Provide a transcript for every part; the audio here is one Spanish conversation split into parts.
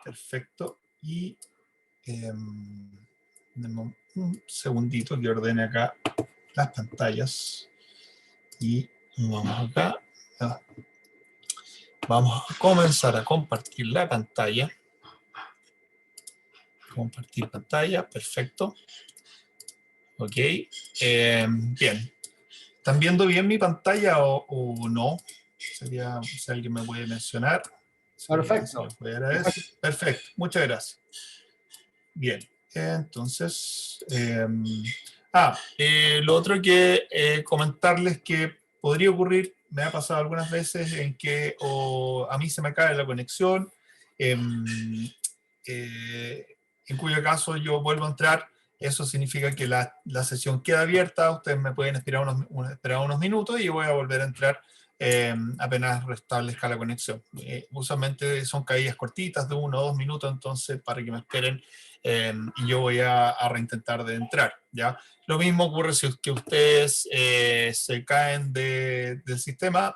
Perfecto. Y un segundito que ordene acá las pantallas. Y vamos acá. Vamos a comenzar a compartir la pantalla. Compartir pantalla, perfecto. Ok. Bien. ¿Están viendo bien mi pantalla o no? Sería si alguien me puede mencionar. Perfecto. Perfecto, muchas gracias. Bien, entonces, lo otro que comentarles que podría ocurrir, me ha pasado algunas veces en que a mí se me cae la conexión, en cuyo caso yo vuelvo a entrar, eso significa que la sesión queda abierta, ustedes me pueden esperar unos minutos y yo voy a volver a entrar apenas restablezca la conexión. Usualmente son caídas cortitas de 1 o 2 minutos, entonces para que me esperen y yo voy a reintentar de entrar, ¿ya? Lo mismo ocurre si es que ustedes se caen del sistema,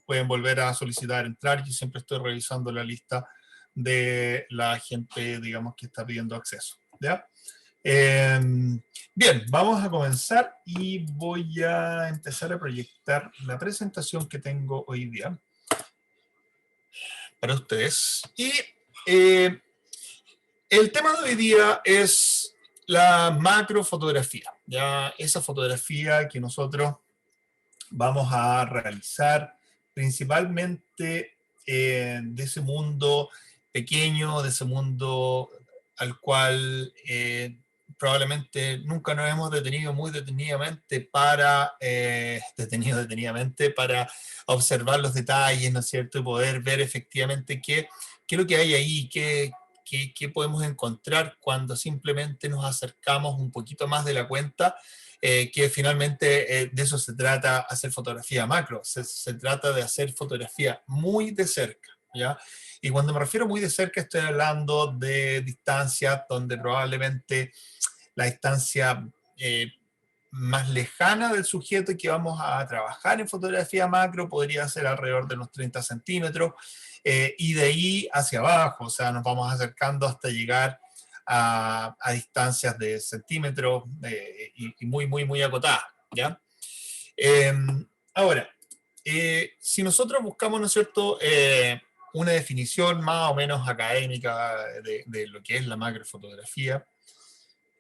pueden volver a solicitar entrar. Yo siempre estoy revisando la lista de la gente, digamos, que está pidiendo acceso, ¿ya? Bien, vamos a comenzar y voy a empezar a proyectar la presentación que tengo hoy día para ustedes. Y el tema de hoy día es la macrofotografía, ya esa fotografía que nosotros vamos a realizar principalmente de ese mundo pequeño, de ese mundo al cual probablemente nunca nos hemos detenido muy detenidamente para observar los detalles, ¿no es cierto? Y poder ver efectivamente qué es lo que hay ahí, qué podemos encontrar cuando simplemente nos acercamos un poquito más de la cuenta, que finalmente de eso se trata, hacer fotografía macro, se trata de hacer fotografía muy de cerca, ¿ya? Y cuando me refiero muy de cerca estoy hablando de distancias donde probablemente la distancia más lejana del sujeto que vamos a trabajar en fotografía macro podría ser alrededor de unos 30 centímetros, y de ahí hacia abajo, o sea, nos vamos acercando hasta llegar a distancias de centímetros y muy, muy, muy acotadas, ¿ya? Ahora, si nosotros buscamos, ¿no es cierto?, una definición más o menos académica de lo que es la macrofotografía,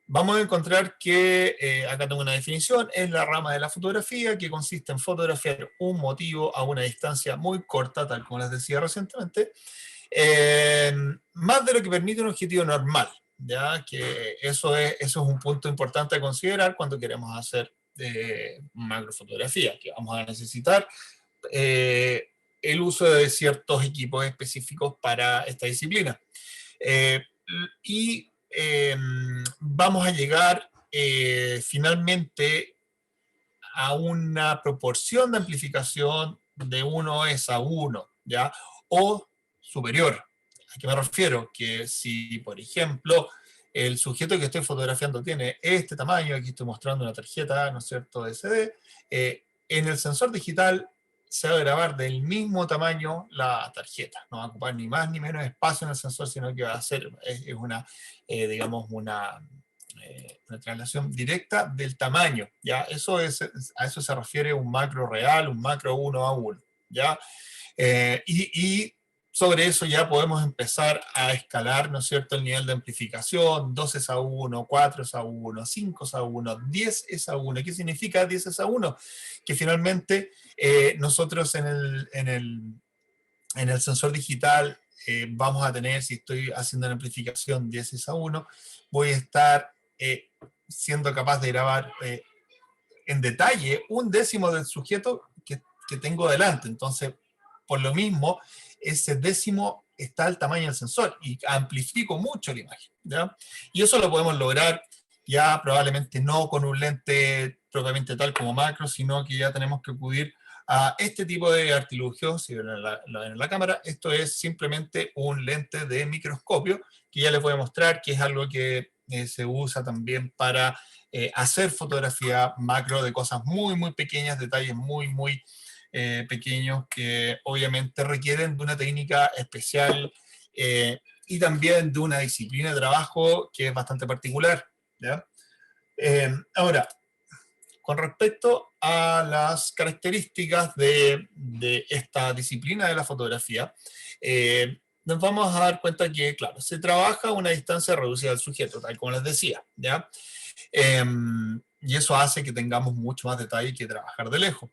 vamos a encontrar que acá tengo una definición, es la rama de la fotografía que consiste en fotografiar un motivo a una distancia muy corta, tal como les decía recientemente, más de lo que permite un objetivo normal, ¿ya? Que eso es un punto importante a considerar cuando queremos hacer macrofotografía, que vamos a necesitar el uso de ciertos equipos específicos para esta disciplina. Vamos a llegar finalmente a una proporción de amplificación de 1:1, ¿ya? O superior. ¿A qué me refiero? Que si, por ejemplo, el sujeto que estoy fotografiando tiene este tamaño, aquí estoy mostrando una tarjeta, ¿no es cierto?, SD, en el sensor digital se va a grabar del mismo tamaño la tarjeta. No va a ocupar ni más ni menos espacio en el sensor, sino que va a ser digamos, una traslación directa del tamaño, ¿ya? A eso se refiere un macro real, un macro 1:1, ¿ya? Y sobre eso ya podemos empezar a escalar, ¿no es cierto?, el nivel de amplificación, 2:1, 4:1, 5:1, 10:1. ¿Qué significa 10:1? Que finalmente nosotros en el sensor digital vamos a tener, si estoy haciendo la amplificación 10:1, voy a estar siendo capaz de grabar en detalle 1/10 del sujeto que tengo delante. Entonces, por lo mismo, ese décimo está al tamaño del sensor y amplifico mucho la imagen, ¿ya? Y eso lo podemos lograr ya probablemente no con un lente propiamente tal como macro, sino que ya tenemos que acudir a este tipo de artilugios. Si ven en la cámara, esto es simplemente un lente de microscopio, que ya les voy a mostrar que es algo que se usa también para hacer fotografía macro de cosas muy, muy pequeñas, detalles muy, muy pequeños que obviamente requieren de una técnica especial y también de una disciplina de trabajo que es bastante particular, ¿ya? Ahora, con respecto a las características de esta disciplina de la fotografía, nos vamos a dar cuenta que, claro, se trabaja a una distancia reducida del sujeto, tal como les decía, ¿ya? Y eso hace que tengamos mucho más detalle que trabajar de lejos.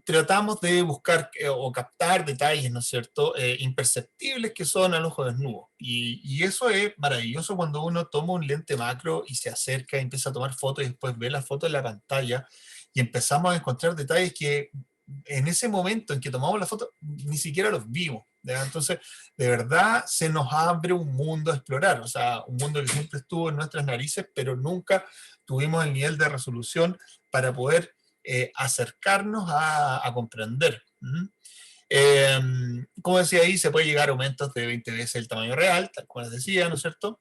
Tratamos de buscar o captar detalles, ¿no es cierto?, imperceptibles que son al ojo desnudo. Y eso es maravilloso cuando uno toma un lente macro y se acerca y empieza a tomar fotos y después ve la foto en la pantalla y empezamos a encontrar detalles que en ese momento en que tomamos la foto ni siquiera los vimos, ¿ya? Entonces, de verdad se nos abre un mundo a explorar, o sea, un mundo que siempre estuvo en nuestras narices, pero nunca tuvimos el nivel de resolución para poder acercarnos a comprender. Como decía ahí, se puede llegar a aumentos de 20 veces el tamaño real, tal como les decía, ¿no es cierto?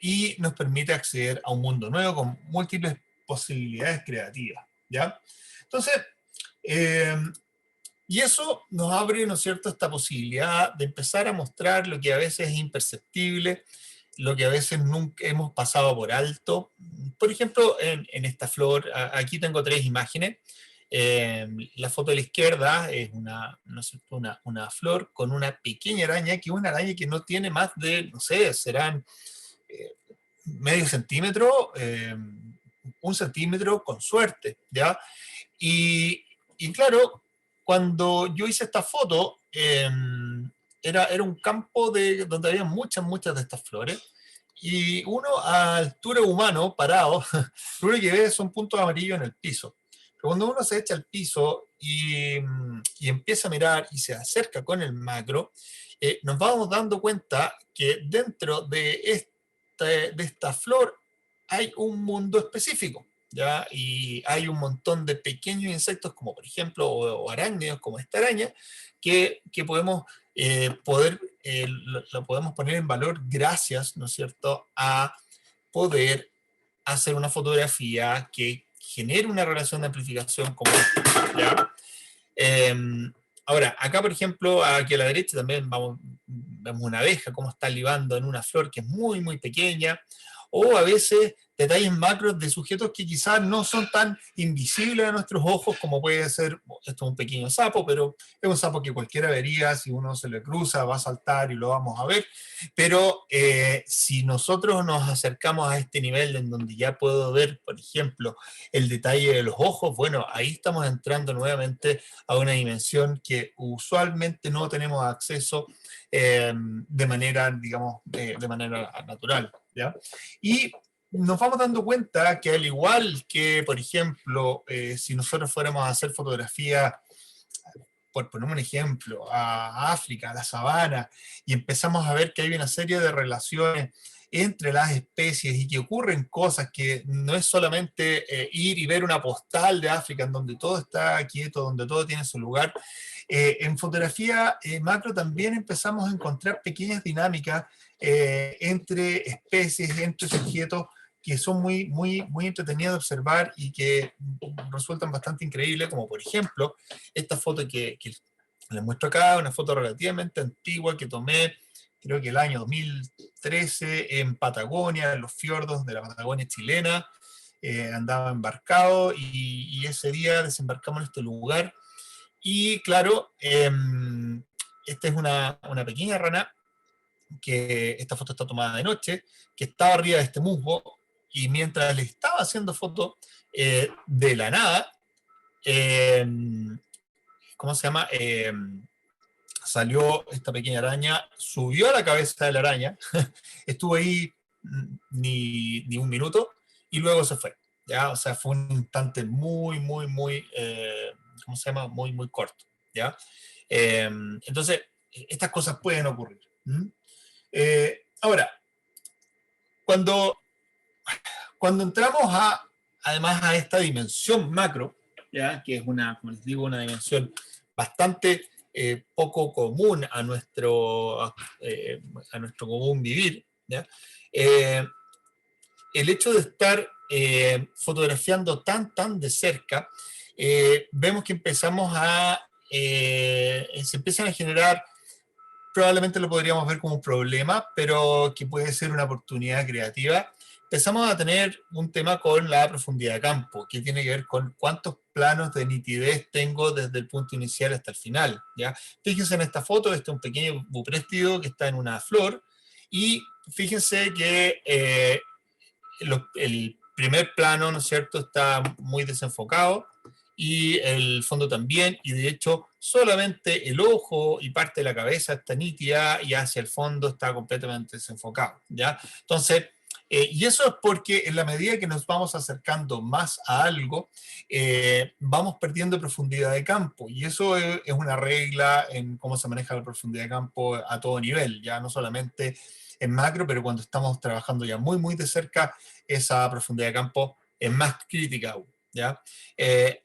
Y nos permite acceder a un mundo nuevo con múltiples posibilidades creativas, ¿ya? Entonces, y eso nos abre, ¿no es cierto?, esta posibilidad de empezar a mostrar lo que a veces es imperceptible, lo que a veces nunca hemos pasado por alto. Por ejemplo, en esta flor, aquí tengo 3 imágenes. La foto de la izquierda es ¿no es cierto?, una flor con una pequeña araña, que es una araña que no tiene más de, no sé, serán eh, medio centímetro, 1 centímetro con suerte, ¿ya? Y claro, cuando yo hice esta foto, era un campo donde había muchas de estas flores, y uno a altura humano, parado, lo único que ve son puntos amarillos en el piso. Pero cuando uno se echa al piso y empieza a mirar y se acerca con el macro, nos vamos dando cuenta que dentro de esta flor hay un mundo específico, ¿ya? Y hay un montón de pequeños insectos, como por ejemplo, o arácnidos, como esta araña, que podemos, lo podemos poner en valor gracias, ¿no es cierto?, a poder hacer una fotografía que genere una relación de amplificación como esta, ¿ya? Eh, Ahora, acá por ejemplo, aquí a la derecha también vemos una abeja, cómo está libando en una flor que es muy pequeña, o a veces detalles macros de sujetos que quizás no son tan invisibles a nuestros ojos, como puede ser, esto es un pequeño sapo, pero es un sapo que cualquiera vería, si uno se le cruza, va a saltar y lo vamos a ver, pero si nosotros nos acercamos a este nivel en donde ya puedo ver, por ejemplo, el detalle de los ojos, bueno, ahí estamos entrando nuevamente a una dimensión que usualmente no tenemos acceso de manera, digamos, de manera natural, ¿ya? Y nos vamos dando cuenta que al igual que, por ejemplo, si nosotros fuéramos a hacer fotografía, por poner un ejemplo, a África, a la sabana, y empezamos a ver que hay una serie de relaciones entre las especies y que ocurren cosas que no es solamente ir y ver una postal de África en donde todo está quieto, donde todo tiene su lugar. En fotografía macro también empezamos a encontrar pequeñas dinámicas entre especies, entre sujetos, que son muy entretenidas de observar y que resultan bastante increíbles, como por ejemplo esta foto que les muestro acá, una foto relativamente antigua que tomé, creo que el año 2013, en Patagonia, en los fiordos de la Patagonia chilena. Andaba embarcado y ese día desembarcamos en este lugar. Y claro, esta es una pequeña rana, que esta foto está tomada de noche, que estaba arriba de este musgo, y mientras le estaba haciendo foto, de la nada, eh, ¿cómo se llama? Salió esta pequeña araña, subió a la cabeza de la araña, estuvo ahí ni 1 minuto, y luego se fue, ¿ya? O sea, fue un instante muy, ¿cómo se llama? Muy corto, ¿ya? Entonces, estas cosas pueden ocurrir. Ahora, cuando, cuando entramos además a esta dimensión macro, ¿ya? Que es como les digo, una dimensión bastante poco común a nuestro común vivir, ¿ya? Eh, el hecho de estar fotografiando tan de cerca vemos que empezamos se empiezan a generar, probablemente lo podríamos ver como un problema, pero que puede ser una oportunidad creativa. Empezamos a tener un tema con la profundidad de campo, que tiene que ver con cuántos planos de nitidez tengo desde el punto inicial hasta el final, ¿ya? Fíjense en esta foto, este es un pequeño bupréstido que está en una flor, y fíjense que el primer plano, ¿no es cierto?, está muy desenfocado, y el fondo también, y de hecho solamente el ojo y parte de la cabeza está nítida, y hacia el fondo está completamente desenfocado, ¿ya? Entonces, y eso es porque en la medida que nos vamos acercando más a algo, vamos perdiendo profundidad de campo, y eso es una regla en cómo se maneja la profundidad de campo a todo nivel, ya no solamente en macro, pero cuando estamos trabajando ya muy, muy de cerca, esa profundidad de campo es más crítica aún, ¿ya?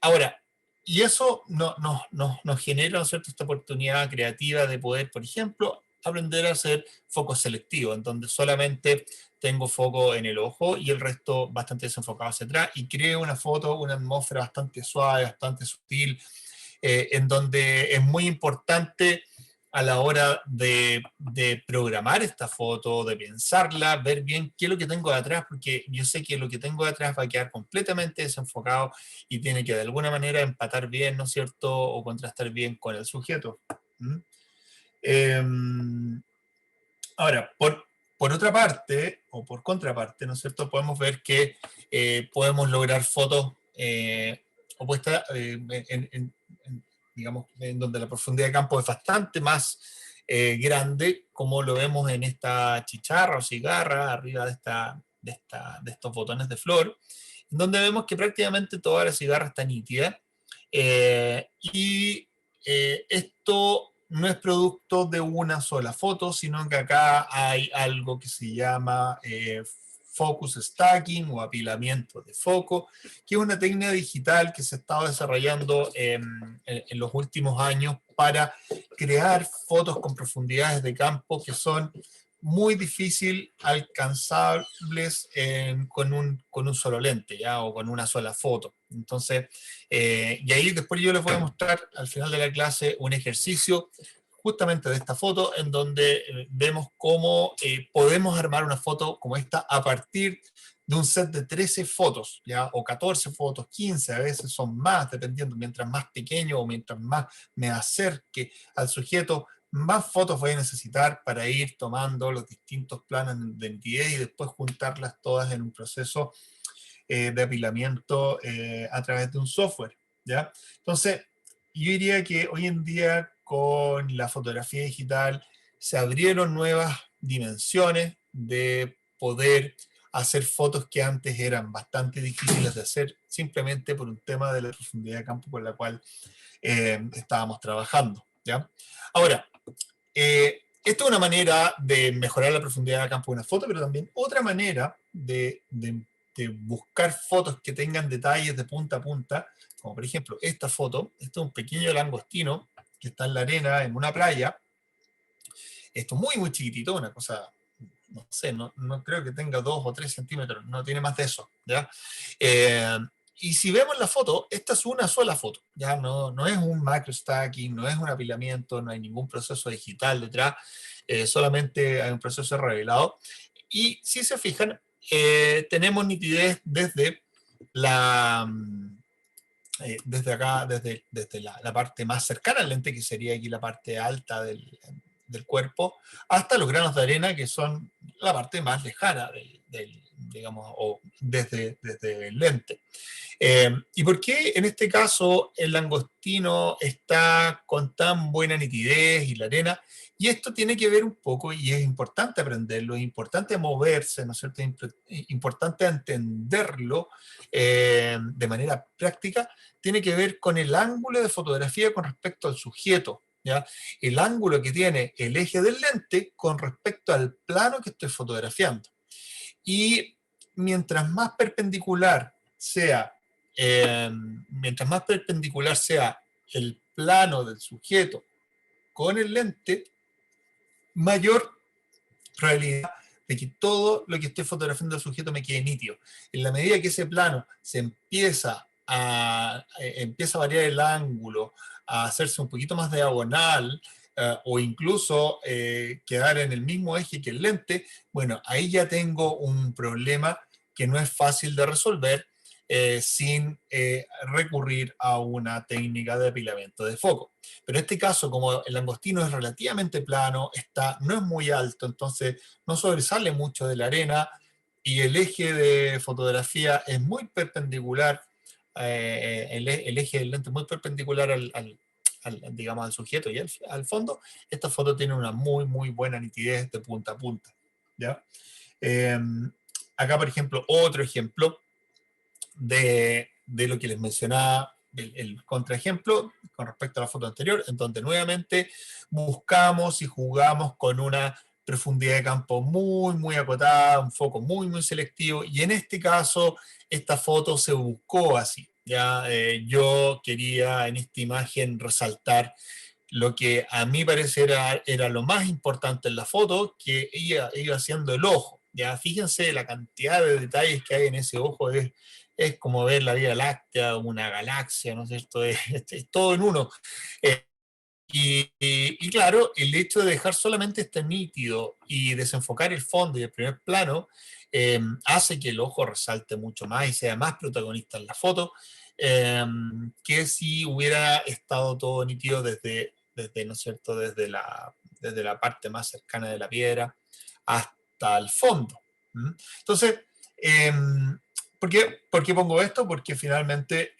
Ahora, y eso nos genera, ¿no es cierto?, esta oportunidad creativa de poder, por ejemplo, aprender a hacer foco selectivo, en donde solamente tengo foco en el ojo y el resto bastante desenfocado hacia atrás, y creo una foto, una atmósfera bastante suave, bastante sutil, en donde es muy importante a la hora de programar esta foto, de pensarla, ver bien qué es lo que tengo de atrás, porque yo sé que lo que tengo de atrás va a quedar completamente desenfocado y tiene que de alguna manera empatar bien, ¿no es cierto?, o contrastar bien con el sujeto. ¿Mm? Eh, Ahora, por otra parte, o por contraparte, ¿no es cierto?, podemos ver que podemos lograr fotos opuestas digamos, en donde la profundidad de campo es bastante más grande, como lo vemos en esta chicharra o cigarra, arriba de estos botones de flor, en donde vemos que prácticamente toda la cigarra está nítida, y esto no es producto de una sola foto, sino que acá hay algo que se llama focus stacking o apilamiento de foco, que es una técnica digital que se ha estado desarrollando en los últimos años para crear fotos con profundidades de campo que son muy difícil alcanzables con un solo lente, ¿ya? O con una sola foto. Entonces, y ahí después yo les voy a mostrar al final de la clase un ejercicio justamente de esta foto, en donde vemos cómo podemos armar una foto como esta a partir de un set de 13 fotos, ¿ya? O 14 fotos, 15, a veces son más, dependiendo, mientras más pequeño o mientras más me acerque al sujeto, más fotos voy a necesitar para ir tomando los distintos planos de nitidez y después juntarlas todas en un proceso de apilamiento a través de un software, ¿ya? Entonces, yo diría que hoy en día con la fotografía digital se abrieron nuevas dimensiones de poder hacer fotos que antes eran bastante difíciles de hacer simplemente por un tema de la profundidad de campo con la cual estábamos trabajando, ¿ya? Ahora, esto es una manera de mejorar la profundidad de campo de una foto, pero también otra manera de buscar fotos que tengan detalles de punta a punta, como por ejemplo esta foto. Esto es un pequeño langostino que está en la arena, en una playa. Esto es muy, muy chiquitito, una cosa, no sé, no creo que tenga 2 o 3 centímetros, no tiene más de eso, ¿ya? Y si vemos la foto, esta es una sola foto, ya no es un macro stacking, no es un apilamiento, no hay ningún proceso digital detrás, solamente hay un proceso revelado. Y si se fijan, tenemos nitidez desde acá, desde la parte más cercana al lente, que sería aquí la parte alta del cuerpo, hasta los granos de arena, que son la parte más lejana digamos, o desde el lente. ¿Y por qué en este caso el langostino está con tan buena nitidez y la arena? Y esto tiene que ver un poco, y es importante aprenderlo, es importante moverse, ¿no es cierto? Es importante entenderlo de manera práctica, tiene que ver con el ángulo de fotografía con respecto al sujeto, ¿ya? El ángulo que tiene el eje del lente con respecto al plano que estoy fotografiando. Y mientras más perpendicular sea el plano del sujeto con el lente, mayor probabilidad de que todo lo que estoy fotografiando del sujeto me quede nítido. En la medida que ese plano se empieza empieza a variar el ángulo, a hacerse un poquito más diagonal, o incluso quedar en el mismo eje que el lente, bueno, ahí ya tengo un problema que no es fácil de resolver sin recurrir a una técnica de apilamiento de foco. Pero en este caso, como el langostino es relativamente plano, no es muy alto, entonces no sobresale mucho de la arena, y el eje de fotografía es muy perpendicular, el eje del lente es muy perpendicular digamos, al sujeto y al fondo, esta foto tiene una muy buena nitidez de punta a punta, ¿ya? Acá, por ejemplo, otro ejemplo de lo que les mencionaba, el contraejemplo con respecto a la foto anterior, en donde nuevamente buscamos y jugamos con una profundidad de campo muy acotada, un foco muy selectivo, y en este caso esta foto se buscó así. ¿Ya? Yo quería en esta imagen resaltar lo que a mí parecer era lo más importante en la foto, que iba siendo el ojo. Ya, fíjense la cantidad de detalles que hay en ese ojo, es como ver la Vía Láctea, una galaxia, ¿no es cierto? Es todo en uno. Eh, y claro, el hecho de dejar solamente este nítido y desenfocar el fondo y el primer plano hace que el ojo resalte mucho más y sea más protagonista en la foto, que si hubiera estado todo nítido ¿no es cierto?, desde la parte más cercana de la piedra hasta el fondo. Entonces, por qué pongo esto? Porque finalmente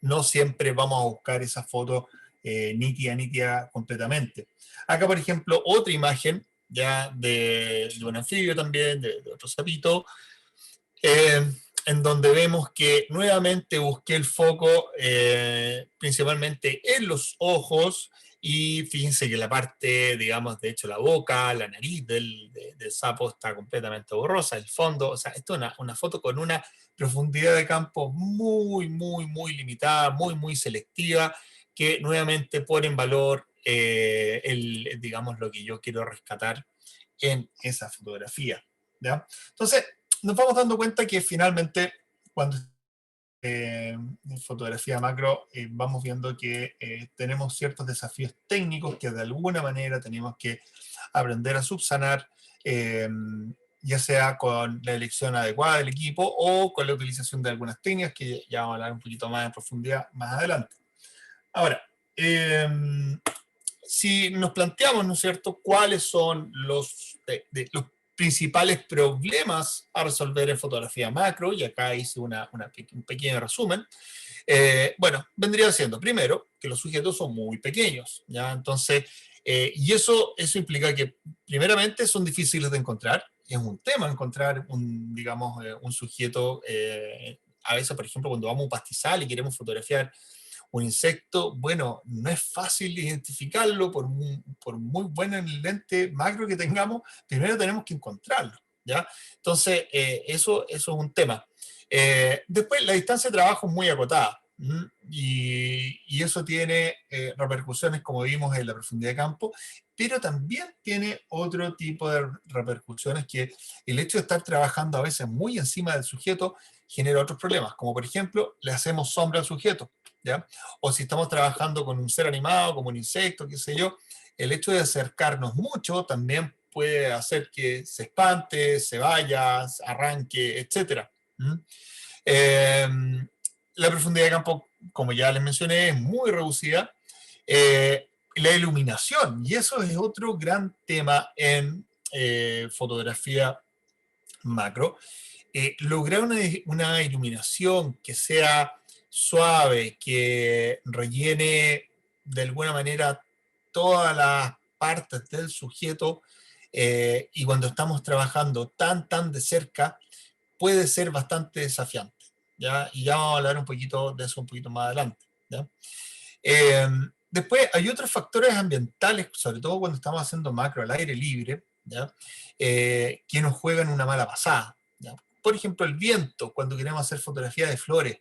no siempre vamos a buscar esa foto nítida completamente. Acá, por ejemplo, otra imagen ya de un anfibio también, de otro sapito, eh, en donde vemos que nuevamente busqué el foco principalmente en los ojos, y fíjense que la parte, digamos, de hecho la boca, la nariz del sapo está completamente borrosa, el fondo, o sea, esto es una foto con una profundidad de campo muy limitada, muy selectiva, que nuevamente pone en valor, digamos, lo que yo quiero rescatar en esa fotografía. ¿Ya? Entonces, nos vamos dando cuenta que finalmente, cuando en fotografía macro, vamos viendo que tenemos ciertos desafíos técnicos que de alguna manera tenemos que aprender a subsanar, ya sea con la elección adecuada del equipo o con la utilización de algunas técnicas que ya vamos a hablar un poquito más en profundidad más adelante. Ahora, si nos planteamos, ¿no es cierto?, cuáles son los principales problemas a resolver en fotografía macro, y acá hice un pequeño resumen. Bueno, vendría siendo, primero, que los sujetos son muy pequeños, ¿ya? Entonces, y eso implica que, primeramente, son difíciles de encontrar. Es un tema encontrar digamos, un sujeto, a veces, por ejemplo, cuando vamos a un pastizal y queremos fotografiar un insecto, bueno, no es fácil identificarlo por muy buen lente macro que tengamos, primero tenemos que encontrarlo, ¿ya? Entonces, eso es un tema. Después, la distancia de trabajo es muy acotada, y eso tiene repercusiones, como vimos, en la profundidad de campo, pero también tiene otro tipo de repercusiones, que el hecho de estar trabajando a veces muy encima del sujeto genera otros problemas, como por ejemplo, le hacemos sombra al sujeto, ¿ya? O si estamos trabajando con un ser animado, como un insecto, qué sé yo, el hecho de acercarnos mucho también puede hacer que se espante, se vaya, arranque, etc. Eh, la profundidad de campo, como ya les mencioné, es muy reducida. La iluminación, y eso es otro gran tema en fotografía macro. Lograr una iluminación que sea suave, que rellene de alguna manera todas las partes del sujeto, y cuando estamos trabajando tan de cerca, puede ser bastante desafiante, ¿ya? Y ya vamos a hablar un poquito de eso un poquito más adelante, ¿ya? Eh, Después hay otros factores ambientales, sobre todo cuando estamos haciendo macro al aire libre, ¿ya? Que nos juegan una mala pasada, ¿ya? Por ejemplo, el viento, cuando queremos hacer fotografía de flores,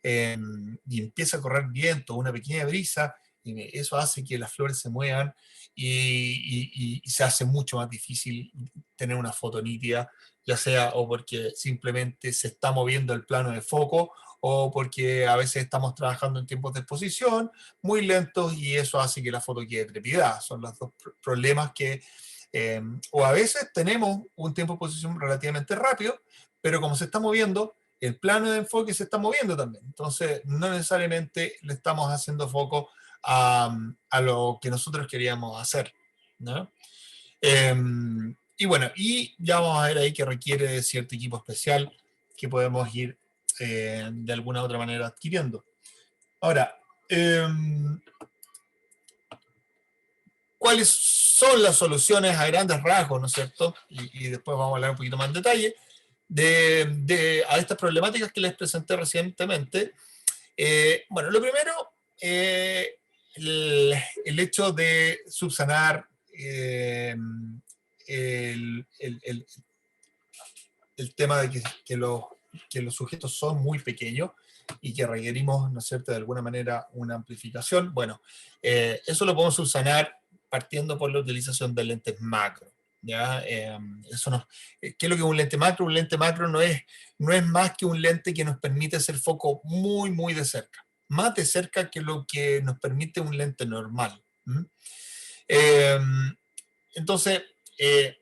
y empieza a correr viento, una pequeña brisa, Y eso hace que las flores se muevan y se hace mucho más difícil tener una foto nítida, ya sea o porque simplemente se está moviendo el plano de foco o porque a veces estamos trabajando en tiempos de exposición muy lentos y eso hace que la foto quede trepidada. Son los dos problemas que, o a veces tenemos un tiempo de exposición relativamente rápido, pero como se está moviendo, el plano de enfoque se está moviendo también. Entonces, no necesariamente le estamos haciendo foco a lo que nosotros queríamos hacer, ¿no? Y bueno, y ya vamos a ver ahí que requiere de cierto equipo especial que podemos ir de alguna u otra manera adquiriendo. Ahora, ¿cuáles son las soluciones a grandes rasgos, no es cierto? Y después vamos a hablar un poquito más en detalle a estas problemáticas que les presenté recientemente. Bueno, lo primero, el hecho de subsanar el, el, el, el tema de que los sujetos son muy pequeños y que requerimos, ¿no es cierto?, de alguna manera una amplificación. Bueno, eso lo podemos subsanar partiendo por la utilización de lentes macro. ¿Ya? Eso no, ¿qué es lo que es un lente macro? Un lente macro no es más que un lente que nos permite hacer foco muy, muy de cerca. Más de cerca que lo que nos permite un lente normal. Entonces, el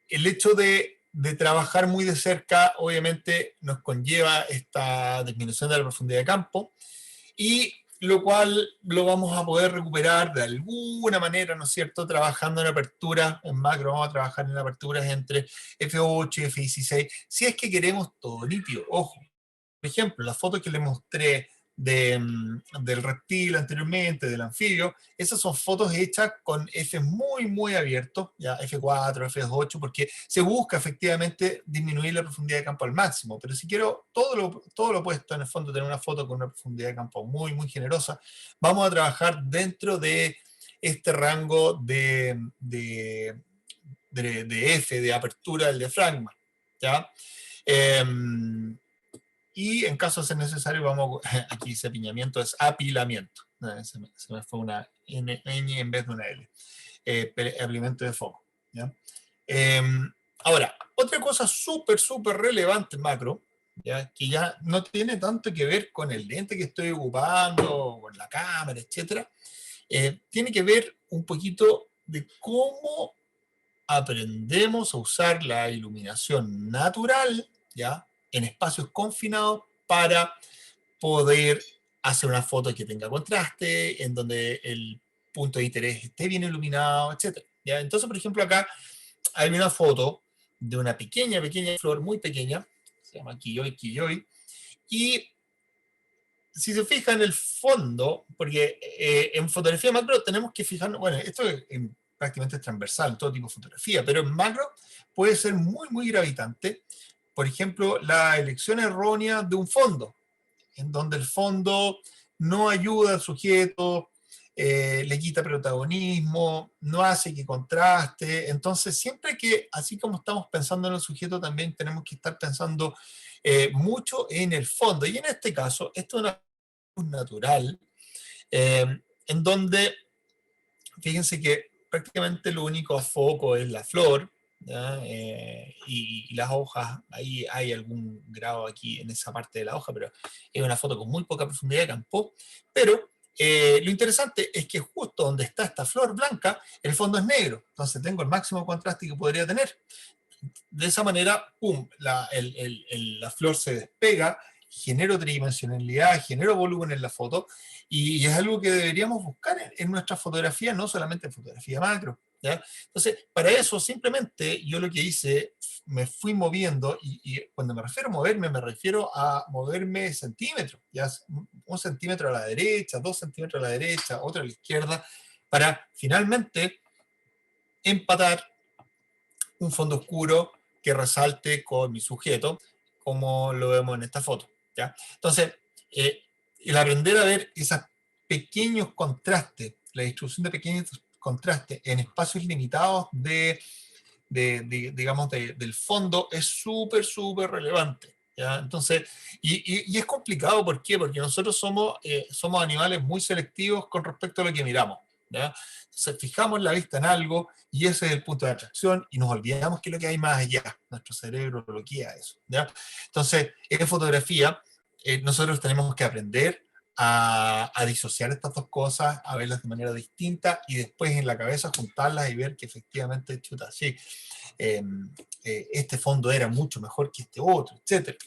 hecho de trabajar muy de cerca obviamente nos conlleva esta disminución de la profundidad de campo y lo cual lo vamos a poder recuperar de alguna manera, ¿no es cierto?, trabajando en aperturas, en macro vamos a trabajar en aperturas entre F8 y F16, si es que queremos todo nítido, ojo. Por ejemplo, la foto que les mostré del reptil anteriormente, del anfibio, esas son fotos hechas con F muy, muy abiertos, ya F4, F8, porque se busca efectivamente disminuir la profundidad de campo al máximo. Pero si quiero todo lo opuesto, en el fondo, tener una foto con una profundidad de campo muy, muy generosa, vamos a trabajar dentro de este rango de F, de apertura del diafragma. ¿Ya? Y en caso de ser necesario, vamos, aquí dice apiñamiento, es apilamiento. Se me fue una N en vez de una L. Apilamiento de foco. ¿Ya? Ahora, otra cosa súper, súper relevante macro, ¿ya? Que ya no tiene tanto que ver con el lente que estoy ocupando, con la cámara, etc. Tiene que ver un poquito de cómo aprendemos a usar la iluminación natural, ¿ya?, en espacios confinados para poder hacer una foto que tenga contraste, en donde el punto de interés esté bien iluminado, etc. ¿Ya? Entonces, por ejemplo, acá hay una foto de una pequeña, pequeña flor, muy pequeña, se llama Kiyoy Kiyoy, y si se fija en el fondo, porque en fotografía macro tenemos que fijarnos, bueno, esto prácticamente es transversal en todo tipo de fotografía, pero en macro puede ser muy, muy gravitante. Por ejemplo, la elección errónea de un fondo, en donde el fondo no ayuda al sujeto, le quita protagonismo, no hace que contraste. Entonces, siempre que, así como estamos pensando en el sujeto, también tenemos que estar pensando mucho en el fondo. Y en este caso, esto es una luz natural, en donde, fíjense que prácticamente lo único a foco es la flor, y las hojas, ahí hay algún grado aquí en esa parte de la hoja, pero es una foto con muy poca profundidad de campo. Pero lo interesante es que justo donde está esta flor blanca, el fondo es negro, entonces tengo el máximo contraste que podría tener. De esa manera, ¡pum!, la flor se despega, genero tridimensionalidad, genero volumen en la foto, y es algo que deberíamos buscar en nuestra fotografía, no solamente en fotografía macro. ¿Ya? Entonces, para eso simplemente yo lo que hice, me fui moviendo, y cuando me refiero a moverme, me refiero a moverme centímetros, ya 1 centímetro a la derecha, 2 centímetros a la derecha, otro a la izquierda, para finalmente empatar un fondo oscuro que resalte con mi sujeto, como lo vemos en esta foto. ¿Ya? Entonces, el aprender a ver esos pequeños contrastes, la distribución de pequeños contrastes en espacios limitados digamos, del fondo es súper, súper relevante. ¿ya? Entonces, y es complicado, ¿por qué? Porque nosotros somos animales muy selectivos con respecto a lo que miramos, ¿ya? Entonces, fijamos la vista en algo y ese es el punto de atracción y nos olvidamos que lo que hay más allá. Nuestro cerebro bloquea eso, ¿ya? Entonces, en fotografía, nosotros tenemos que aprender a disociar estas dos cosas, a verlas de manera distinta y después en la cabeza juntarlas y ver que efectivamente, chuta, sí, eh, este fondo era mucho mejor que este otro, etc.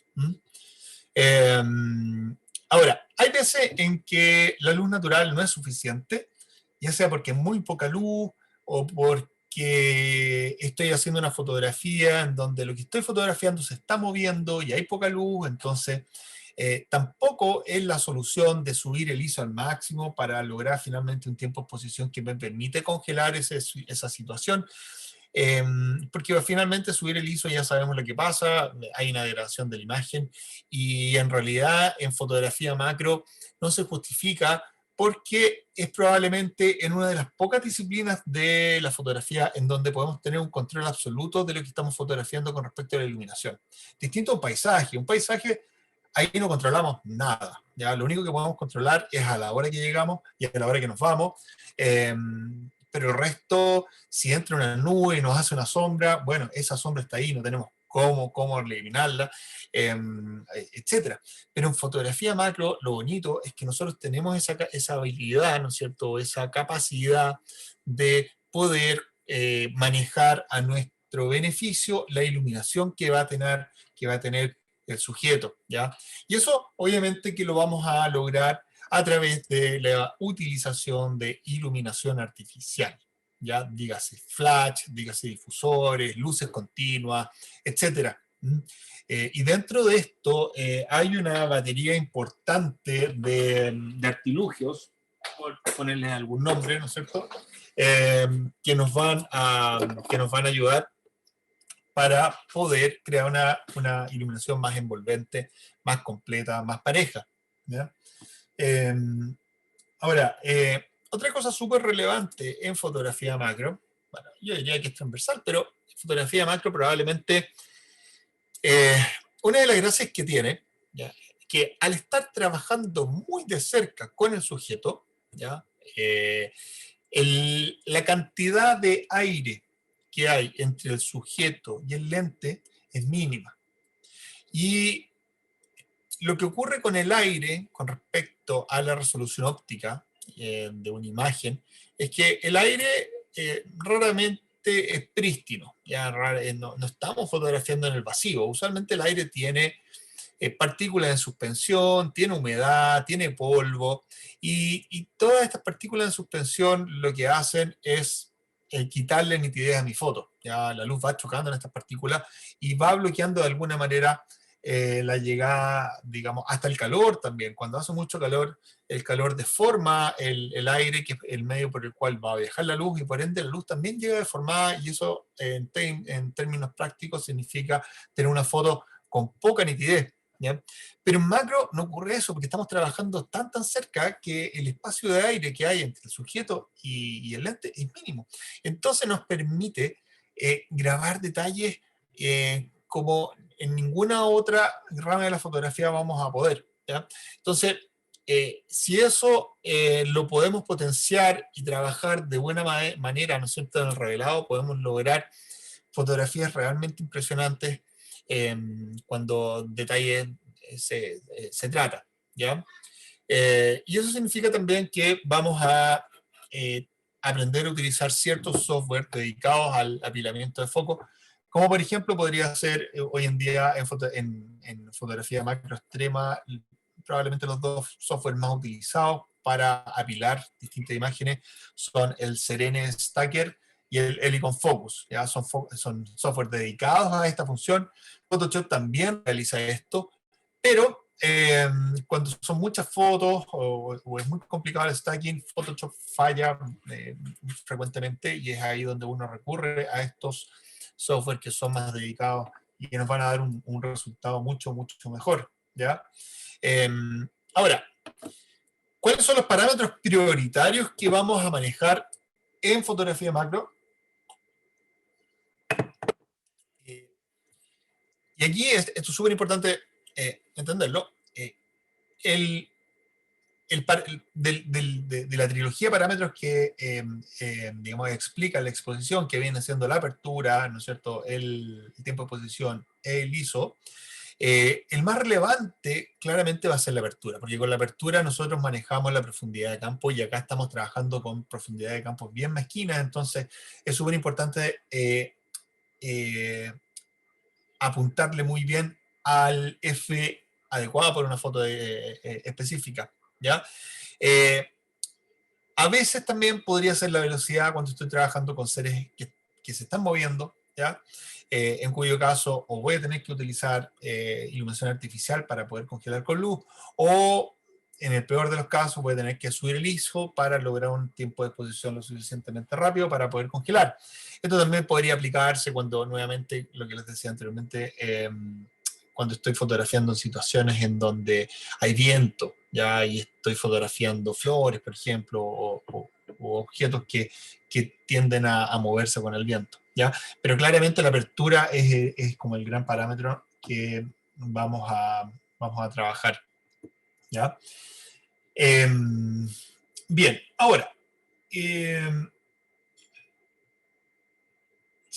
Ahora, hay veces en que la luz natural no es suficiente, ya sea porque es muy poca luz o porque estoy haciendo una fotografía en donde lo que estoy fotografiando se está moviendo y hay poca luz, entonces tampoco es la solución de subir el ISO al máximo para lograr finalmente un tiempo de exposición que me permite congelar esa situación. Porque finalmente subir el ISO ya sabemos lo que pasa, hay una degradación de la imagen y en realidad en fotografía macro no se justifica porque es probablemente en una de las pocas disciplinas de la fotografía en donde podemos tener un control absoluto de lo que estamos fotografiando con respecto a la iluminación. Distinto a un paisaje ahí no controlamos nada, ¿ya? Lo único que podemos controlar es a la hora que llegamos y a la hora que nos vamos, pero el resto, si entra una nube y nos hace una sombra, bueno, esa sombra está ahí, no tenemos cómo eliminarla, etcétera. Pero en fotografía macro, lo bonito es que nosotros tenemos esa habilidad, ¿no es cierto?, esa capacidad de poder manejar a nuestro beneficio la iluminación que va a tener el sujeto, ¿ya? Y eso obviamente que lo vamos a lograr a través de la utilización de iluminación artificial, ya dígase flash, dígase difusores, luces continuas, etcétera. Y dentro de esto hay una batería importante de artilugios, por ponerles algún nombre, ¿no es cierto? Que nos van a ayudar para poder crear una iluminación más envolvente, más completa, más pareja, ¿ya? Eh, Ahora, otra cosa súper relevante en fotografía macro, bueno, yo diría que es transversal, pero en fotografía macro probablemente eh, una de las gracias que tiene, ¿ya?, que al estar trabajando muy de cerca con el sujeto, ¿ya?, la cantidad de aire que hay entre el sujeto y el lente es mínima. Y lo que ocurre con el aire con respecto a la resolución óptica de una imagen es que el aire raramente es prístino, ya no estamos fotografiando en el vacío, usualmente el aire tiene partículas en suspensión, tiene humedad, tiene polvo, y todas estas partículas en suspensión lo que hacen es quitarle nitidez a mi foto. Ya la luz va chocando en estas partículas y va bloqueando de alguna manera la llegada, digamos, hasta el calor también. Cuando hace mucho calor, el calor deforma el aire, que es el medio por el cual va a viajar la luz, y por ende la luz también llega deformada, y eso en términos prácticos significa tener una foto con poca nitidez, ¿ya? Pero en macro no ocurre eso, porque estamos trabajando tan cerca que el espacio de aire que hay entre el sujeto y el lente es mínimo. Entonces nos permite grabar detalles como en ninguna otra rama de la fotografía vamos a poder, ¿ya? Entonces, si eso lo podemos potenciar y trabajar de buena manera, ¿no es cierto?, en el revelado, podemos lograr fotografías realmente impresionantes cuando detalles se trata, ¿ya? Y eso significa también que vamos a aprender a utilizar ciertos software dedicados al apilamiento de foco, como por ejemplo podría ser hoy en día en fotografía macro extrema, probablemente los dos software más utilizados para apilar distintas imágenes son el Serene Stacker y el Helicon Focus. ¿Ya? Son software dedicados a esta función. Photoshop también realiza esto, pero cuando son muchas fotos o es muy complicado el stacking, Photoshop falla frecuentemente, y es ahí donde uno recurre a estos software que son más dedicados y que nos van a dar un resultado mucho mejor, ¿ya? Ahora, ¿cuáles son los parámetros prioritarios que vamos a manejar en fotografía macro? Y aquí esto es súper importante entenderlo, de la trilogía de parámetros que, digamos, explica la exposición, que viene siendo la apertura, ¿no es cierto?, el tiempo de exposición, el ISO, el más relevante claramente va a ser la apertura, porque con la apertura nosotros manejamos la profundidad de campo y acá estamos trabajando con profundidad de campos bien mezquinas, entonces es súper importante apuntarle muy bien al F adecuado para una foto específica, ¿ya? A veces también podría ser la velocidad cuando estoy trabajando con seres que se están moviendo, ¿ya? En cuyo caso o voy a tener que utilizar iluminación artificial para poder congelar con luz, o en el peor de los casos voy a tener que subir el ISO para lograr un tiempo de exposición lo suficientemente rápido para poder congelar. Esto también podría aplicarse cuando, nuevamente, lo que les decía anteriormente, cuando estoy fotografiando en situaciones en donde hay viento, ¿ya? Y estoy fotografiando flores, por ejemplo, o objetos que tienden a moverse con el viento, ¿ya? Pero claramente la apertura es como el gran parámetro que vamos a trabajar, ¿ya? Bien, ahora, si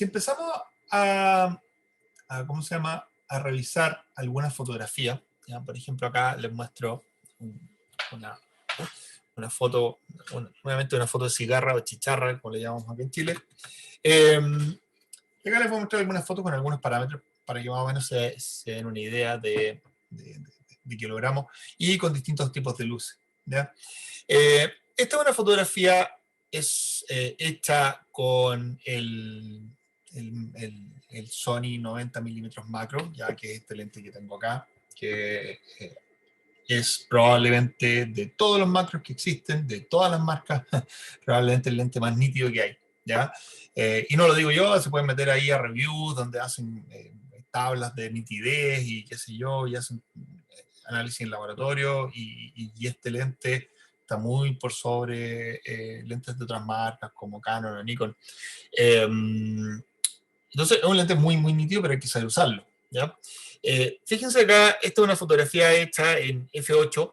empezamos ¿cómo se llama?, a realizar algunas fotografías, ¿ya? Por ejemplo, acá les muestro una foto, nuevamente una foto de cigarra o chicharra, como le llamamos aquí en Chile. Acá les voy a mostrar algunas fotos con algunos parámetros para que más o menos se den una idea de qué logramos, y con distintos tipos de luces, ¿ya? Esta es una fotografía hecha con el Sony 90 milímetros macro, ya que es este lente que tengo acá, que es probablemente de todos los macros que existen, de todas las marcas, probablemente el lente más nítido que hay, ¿ya? Y no lo digo yo, se pueden meter ahí a reviews donde hacen tablas de nitidez y qué sé yo, y hacen análisis en laboratorio, y este lente está muy por sobre lentes de otras marcas como Canon o Nikon. Entonces es un lente muy, muy nítido, pero hay que saber usarlo, ¿ya? Fíjense acá, esta es una fotografía hecha en F8,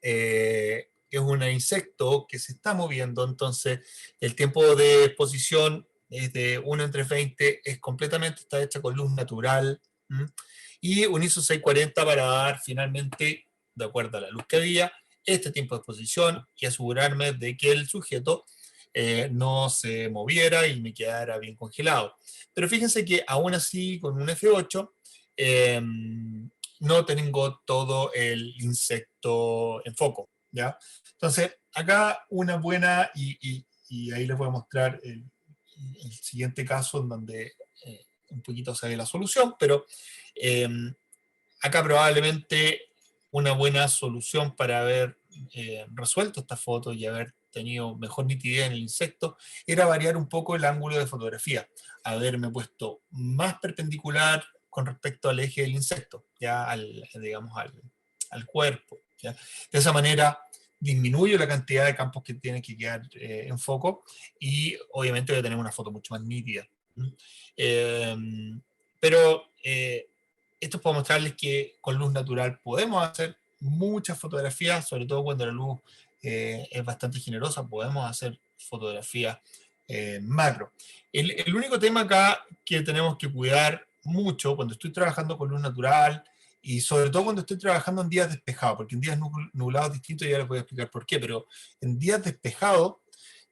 es un insecto que se está moviendo, entonces el tiempo de exposición es de 1:20, es completamente, está hecha con luz natural, y un ISO 640 para dar finalmente, de acuerdo a la luz que había, este tiempo de exposición y asegurarme de que el sujeto no se moviera y me quedara bien congelado. Pero fíjense que aún así, con un F8, no tengo todo el insecto en foco, ¿ya? Entonces, acá una buena, y ahí les voy a mostrar el siguiente caso en donde un poquito se ve la solución, pero acá probablemente una buena solución para haber resuelto esta foto y haber tenido mejor nitidez en el insecto era variar un poco el ángulo de fotografía, haberme puesto más perpendicular con respecto al eje del insecto, ya digamos al cuerpo, ¿ya? De esa manera disminuyo la cantidad de campos que tienen que quedar en foco, y obviamente voy a tener una foto mucho más nítida. Pero esto es para mostrarles que con luz natural podemos hacer muchas fotografías, sobre todo cuando la luz es bastante generosa, podemos hacer fotografías macro. El único tema acá que tenemos que cuidar mucho cuando estoy trabajando con luz natural, y sobre todo cuando estoy trabajando en días despejados, porque en días nublados distintos ya les voy a explicar por qué, pero en días despejados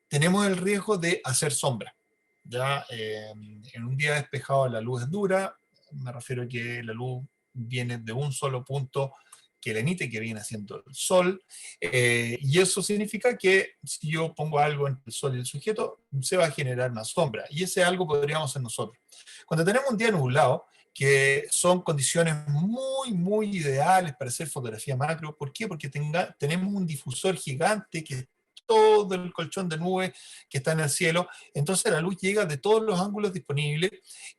tenemos el riesgo de hacer sombra. Ya en un día despejado la luz es dura, me refiero a que la luz viene de un solo punto que la emite, que viene siendo el sol, y eso significa que si yo pongo algo entre el sol y el sujeto, se va a generar una sombra, y ese algo podríamos ser nosotros. Cuando tenemos un día nublado, que son condiciones muy, muy ideales para hacer fotografía macro. ¿Por qué? Porque tenemos un difusor gigante que es todo el colchón de nubes que está en el cielo, entonces la luz llega de todos los ángulos disponibles,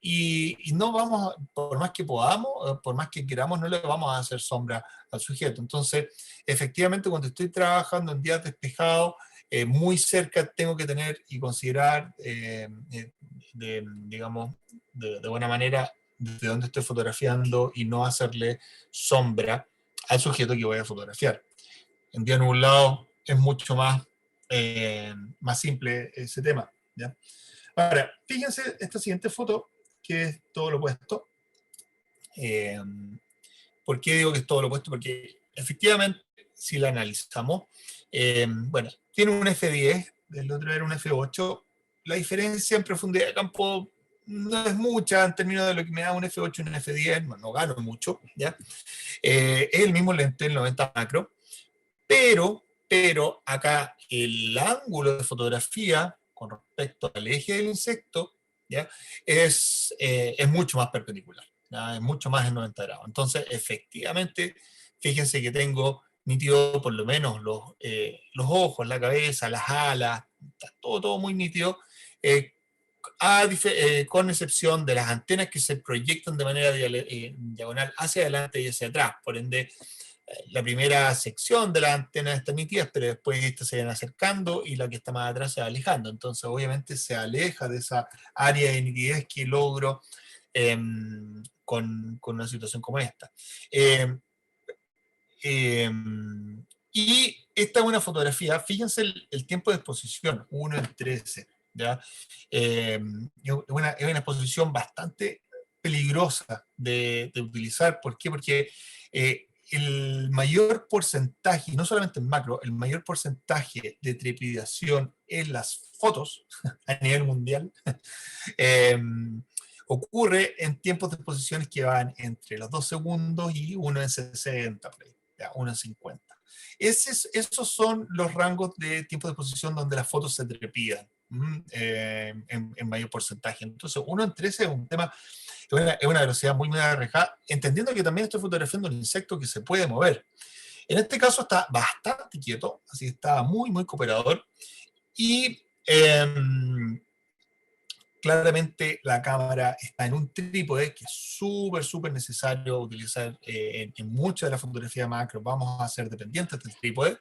y no vamos, por más que podamos, por más que queramos, no le vamos a hacer sombra al sujeto. Entonces, efectivamente, cuando estoy trabajando en días despejados, muy cerca tengo que tener y considerar, digamos, de buena manera, desde donde estoy fotografiando y no hacerle sombra al sujeto que voy a fotografiar. En día nublado es mucho más simple ese tema, ¿ya? Ahora, fíjense esta siguiente foto, que es todo lo opuesto. ¿Por qué digo que es todo lo opuesto? Porque efectivamente, si la analizamos, bueno, tiene un F10, el otro era un F8. La diferencia en profundidad de campo no es mucha en términos de lo que me da un F8 y un F10, no gano mucho, ¿ya? Es el mismo lente, el 90 macro, pero acá el ángulo de fotografía con respecto al eje del insecto, ¿ya? Es mucho más perpendicular, ¿ya? Es mucho más en 90 grados. Entonces, efectivamente, fíjense que tengo nítido por lo menos los ojos, la cabeza, las alas, está todo muy nítido, con excepción de las antenas que se proyectan de manera diagonal hacia adelante y hacia atrás. Por ende, la primera sección de las antenas está nítida, pero después estas se van acercando y la que está más atrás se va alejando. Entonces, obviamente, se aleja de esa área de nitidez que logro con una situación como esta. Y esta es una fotografía, fíjense el tiempo de exposición, 1:13, ¿ya? Es una exposición bastante peligrosa de utilizar. ¿Por qué? Porque el mayor porcentaje, no solamente en macro, el mayor porcentaje de trepidación en las fotos a nivel mundial ocurre en tiempos de exposiciones que van entre los 2 segundos y 1:60, ya, 1:50. Esos son los rangos de tiempo de exposición donde las fotos se trepidan en mayor porcentaje. Entonces, 1:13 es un tema, es una velocidad muy arriesgada, entendiendo que también estoy fotografiando un insecto que se puede mover. En este caso está bastante quieto, así que está muy cooperador. Y claramente la cámara está en un trípode que es súper necesario utilizar en muchas de las fotografías macro. Vamos a ser dependientes del trípode.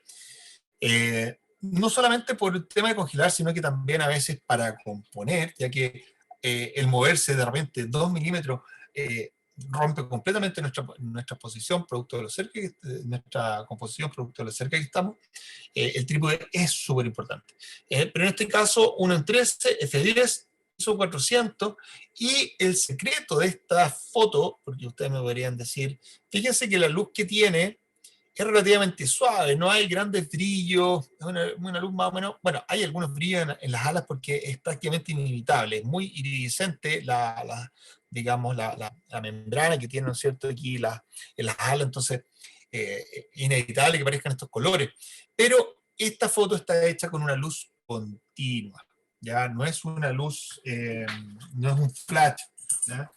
No solamente por el tema de congelar, sino que también a veces para componer, ya que el moverse de repente 2 milímetros rompe completamente nuestra posición, producto de lo cerca, nuestra composición, producto de lo cerca que estamos. El trípode es súper importante. Pero en este caso, 1:13, F10, ISO 400, y el secreto de esta foto, porque ustedes me podrían decir, fíjense que la luz que tiene es relativamente suave, no hay grandes brillos, es una luz más o menos, bueno, hay algunos brillos en las alas porque es prácticamente inevitable, es muy iridiscente digamos, la membrana que tiene, ¿no es cierto?, aquí en las alas, entonces inevitable que parezcan estos colores, pero esta foto está hecha con una luz continua, ya no es una luz, no es un flash, ¿ya?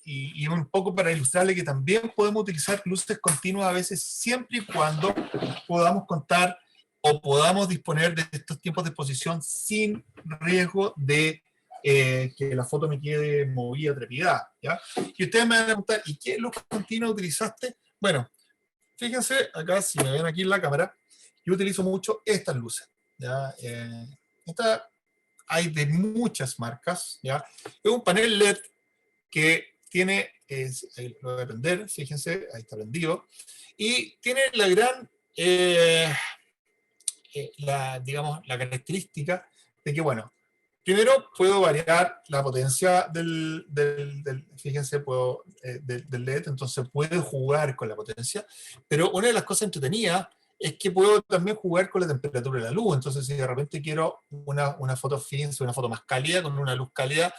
Y un poco para ilustrarle que también podemos utilizar luces continuas a veces, siempre y cuando podamos contar o podamos disponer de estos tiempos de exposición sin riesgo de que la foto me quede movida, trepidada, ¿ya? Y ustedes me van a preguntar, ¿y qué luz continua utilizaste? Bueno, fíjense acá, si me ven aquí en la cámara, yo utilizo mucho estas luces, ¿ya? Hay de muchas marcas, ¿ya? Es un panel LED que tiene, lo voy a prender, fíjense, ahí está prendido, y tiene la gran, digamos, la característica de que, bueno, primero puedo variar la potencia fíjense, del LED, entonces puedo jugar con la potencia, pero una de las cosas entretenidas es que puedo también jugar con la temperatura de la luz. Entonces, si de repente quiero una foto, fíjense, una foto más cálida, con una luz cálida,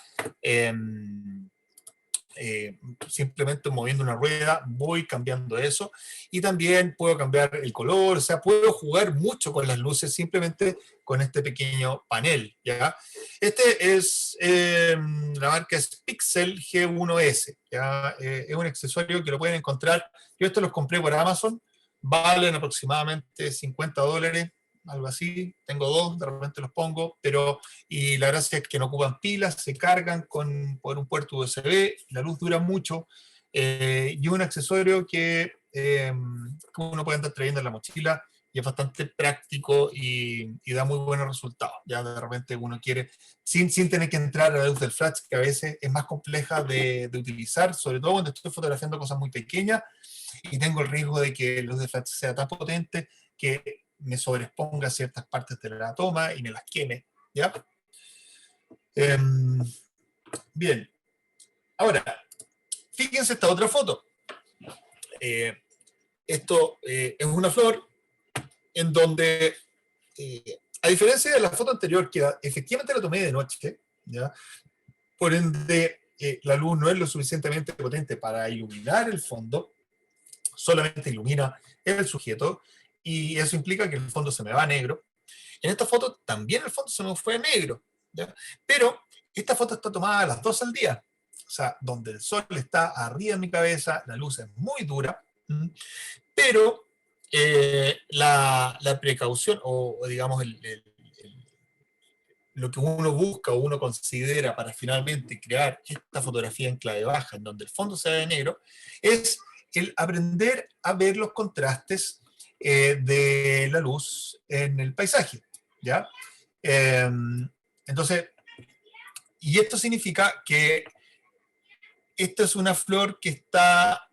simplemente moviendo una rueda voy cambiando eso, y también puedo cambiar el color, o sea, puedo jugar mucho con las luces simplemente con este pequeño panel, ¿ya? Este es, la marca es Pixel G1S, ¿ya? Es un accesorio que lo pueden encontrar, yo estos los compré por Amazon, valen aproximadamente $50, algo así, tengo dos, de repente los pongo, y la gracia es que no ocupan pilas, se cargan por un puerto USB, la luz dura mucho, y un accesorio que uno puede andar trayendo en la mochila y es bastante práctico y da muy buenos resultados. Ya de repente uno quiere, sin tener que entrar a la luz del flash, que a veces es más compleja de utilizar, sobre todo cuando estoy fotografiando cosas muy pequeñas y tengo el riesgo de que la luz del flash sea tan potente que me sobreexponga ciertas partes de la toma y me las queme, ¿ya? Bien, ahora, fíjense esta otra foto. Esto es una flor en donde, a diferencia de la foto anterior, que efectivamente la tomé de noche, ¿ya? Por ende, la luz no es lo suficientemente potente para iluminar el fondo, solamente ilumina el sujeto, y eso implica que el fondo se me va a negro. En esta foto también el fondo se me fue a negro, ¿ya? Pero esta foto está tomada a las 2 del día, o sea, donde el sol está arriba de mi cabeza, la luz es muy dura, pero la precaución, o digamos, lo que uno busca o uno considera para finalmente crear esta fotografía en clave baja, en donde el fondo se ve de negro, es el aprender a ver los contrastes de la luz en el paisaje, ¿ya? Entonces, y esto significa que esta es una flor que está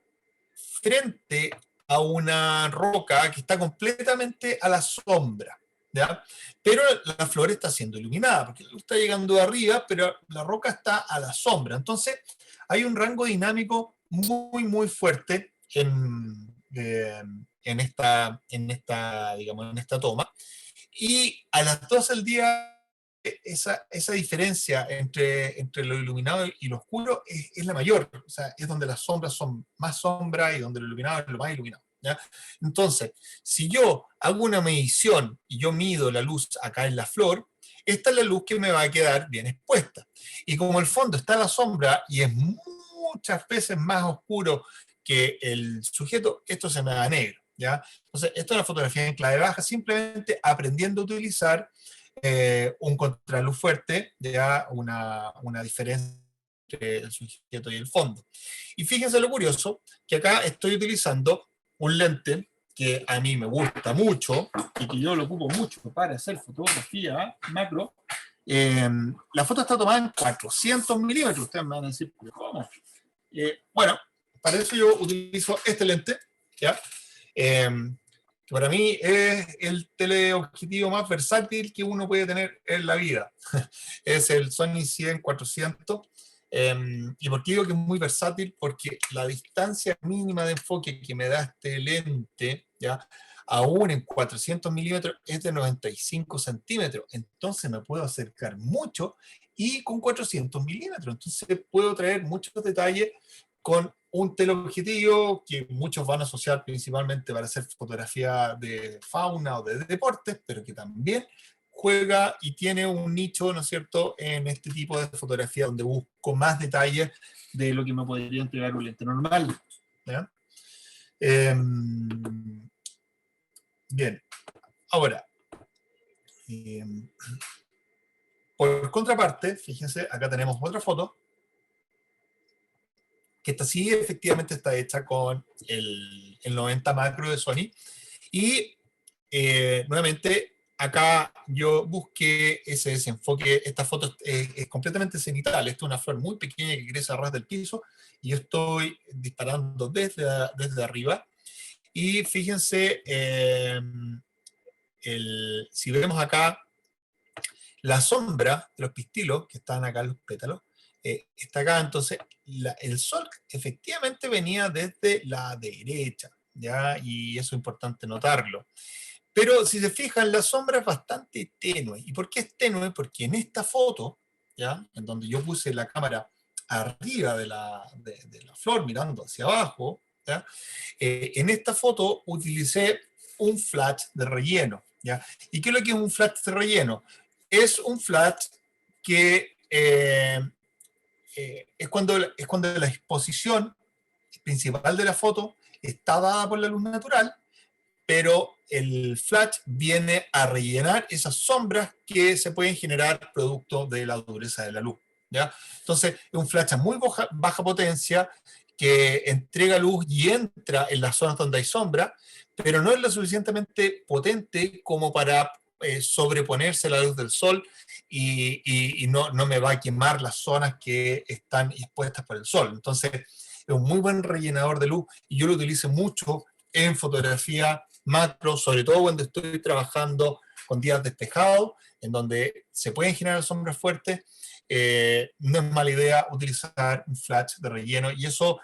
frente a una roca que está completamente a la sombra, ¿ya? Pero la flor está siendo iluminada, porque la luz está llegando de arriba, pero la roca está a la sombra. Entonces, hay un rango dinámico muy, muy fuerte en esta toma. Y a las 12 del día, esa diferencia entre lo iluminado y lo oscuro es la mayor. O sea, es donde las sombras son más sombra y donde lo iluminado es lo más iluminado, ¿ya? Entonces, si yo hago una medición y yo mido la luz acá en la flor, esta es la luz que me va a quedar bien expuesta. Y como el fondo está a la sombra y es muchas veces más oscuro que el sujeto, esto se me va a negro, ¿ya? Entonces, esto es una fotografía en clave baja, simplemente aprendiendo a utilizar un contraluz fuerte, ya una diferencia entre el sujeto y el fondo. Y fíjense lo curioso, que acá estoy utilizando un lente que a mí me gusta mucho y que yo lo ocupo mucho para hacer fotografía macro. La foto está tomada en 400 milímetros. Ustedes me van a decir, ¿cómo? Bueno, para eso yo utilizo este lente, ¿ya? Que para mí es el teleobjetivo más versátil que uno puede tener en la vida. Es el Sony 100-400. ¿Y por qué digo que es muy versátil? Porque la distancia mínima de enfoque que me da este lente, ¿ya? Aún en 400 milímetros, es de 95 centímetros. Entonces me puedo acercar mucho y con 400 milímetros. Entonces puedo traer muchos detalles con un teleobjetivo que muchos van a asociar principalmente para hacer fotografía de fauna o de deportes, pero que también juega y tiene un nicho, ¿no es cierto?, en este tipo de fotografía donde busco más detalles de lo que me podría entregar un lente normal, ¿ya? Bien, ahora, por contraparte, fíjense, acá tenemos otra foto, que esta sí efectivamente está hecha con el 90 macro de Sony, y nuevamente acá yo busqué ese desenfoque. Esta foto es completamente cenital, esta es una flor muy pequeña que crece a ras del piso, y yo estoy disparando desde arriba, y fíjense, si vemos acá la sombra de los pistilos, que están acá en los pétalos, está acá. Entonces el sol efectivamente venía desde la derecha, ¿ya? Y eso es importante notarlo. Pero si se fijan, la sombra es bastante tenue. ¿Y por qué es tenue? Porque en esta foto, ¿ya?, en donde yo puse la cámara arriba de la flor, mirando hacia abajo, ¿ya?, en esta foto utilicé un flash de relleno, ¿ya? ¿Y qué es lo que es un flash de relleno? Es un flash que es cuando la exposición principal de la foto está dada por la luz natural, pero el flash viene a rellenar esas sombras que se pueden generar producto de la dureza de la luz, ¿ya? Entonces, es un flash a muy baja potencia que entrega luz y entra en las zonas donde hay sombra, pero no es lo suficientemente potente como para sobreponerse a la luz del sol y no me va a quemar las zonas que están expuestas por el sol. Entonces, es un muy buen rellenador de luz y yo lo utilizo mucho en fotografía macro, sobre todo cuando estoy trabajando con días despejados, en donde se pueden generar sombras fuertes. No es mala idea utilizar un flash de relleno, y eso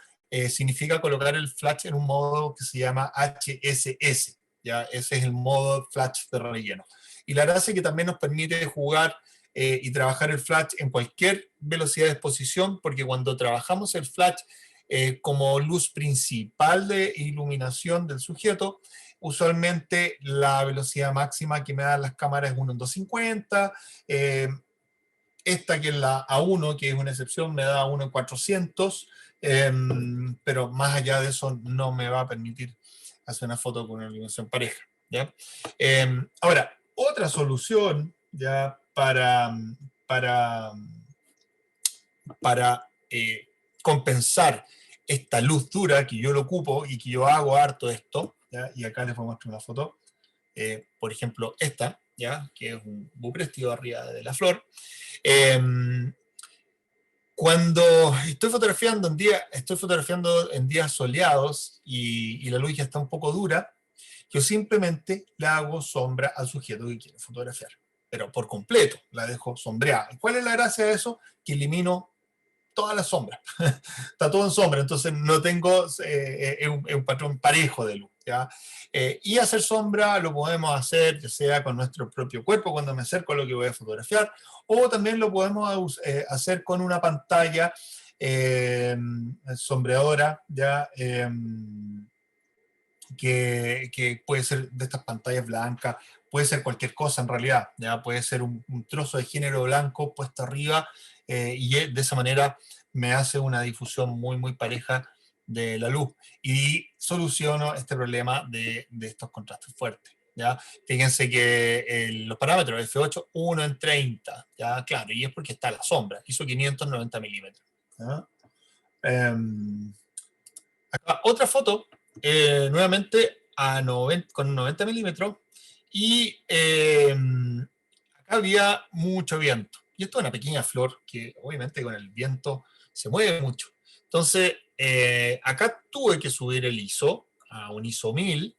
significa colocar el flash en un modo que se llama HSS, ¿ya? Ese es el modo flash de relleno. Y la gracia es que también nos permite jugar y trabajar el flash en cualquier velocidad de exposición, porque cuando trabajamos el flash como luz principal de iluminación del sujeto, usualmente la velocidad máxima que me dan las cámaras es 1 en 250, esta que es la A1, que es una excepción, me da 1 en 400, pero más allá de eso no me va a permitir hacer una foto con una iluminación pareja, ¿ya? Ahora, otra solución ya para, para compensar esta luz dura que yo lo ocupo y que yo hago harto esto, ¿ya? Y acá les voy a mostrar una foto, por ejemplo esta, ¿ya? Que es un buprestido arriba de la flor. Cuando estoy fotografiando en días soleados y la luz ya está un poco dura, yo simplemente le hago sombra al sujeto que quiero fotografiar, pero por completo la dejo sombreada. ¿Cuál es la gracia de eso? Que elimino toda la sombra. Está todo en sombra, entonces no tengo es un patrón parejo de luz, ¿ya? Y hacer sombra lo podemos hacer ya sea con nuestro propio cuerpo cuando me acerco a lo que voy a fotografiar, o también lo podemos hacer con una pantalla sombreadora, ¿ya? Que puede ser de estas pantallas blancas, puede ser cualquier cosa en realidad, ¿ya? Puede ser un trozo de género blanco puesto arriba, y de esa manera me hace una difusión muy, muy pareja de la luz y soluciono este problema de estos contrastes fuertes, ¿ya? Fíjense que los parámetros F8, 1 en 30, ¿ya? Claro, y es porque está la sombra, hizo 590 milímetros, ¿ya? Acá otra foto, nuevamente con 90 milímetros, y acá había mucho viento. Y esto es una pequeña flor que obviamente con el viento se mueve mucho. Entonces, acá tuve que subir el ISO a un ISO 1000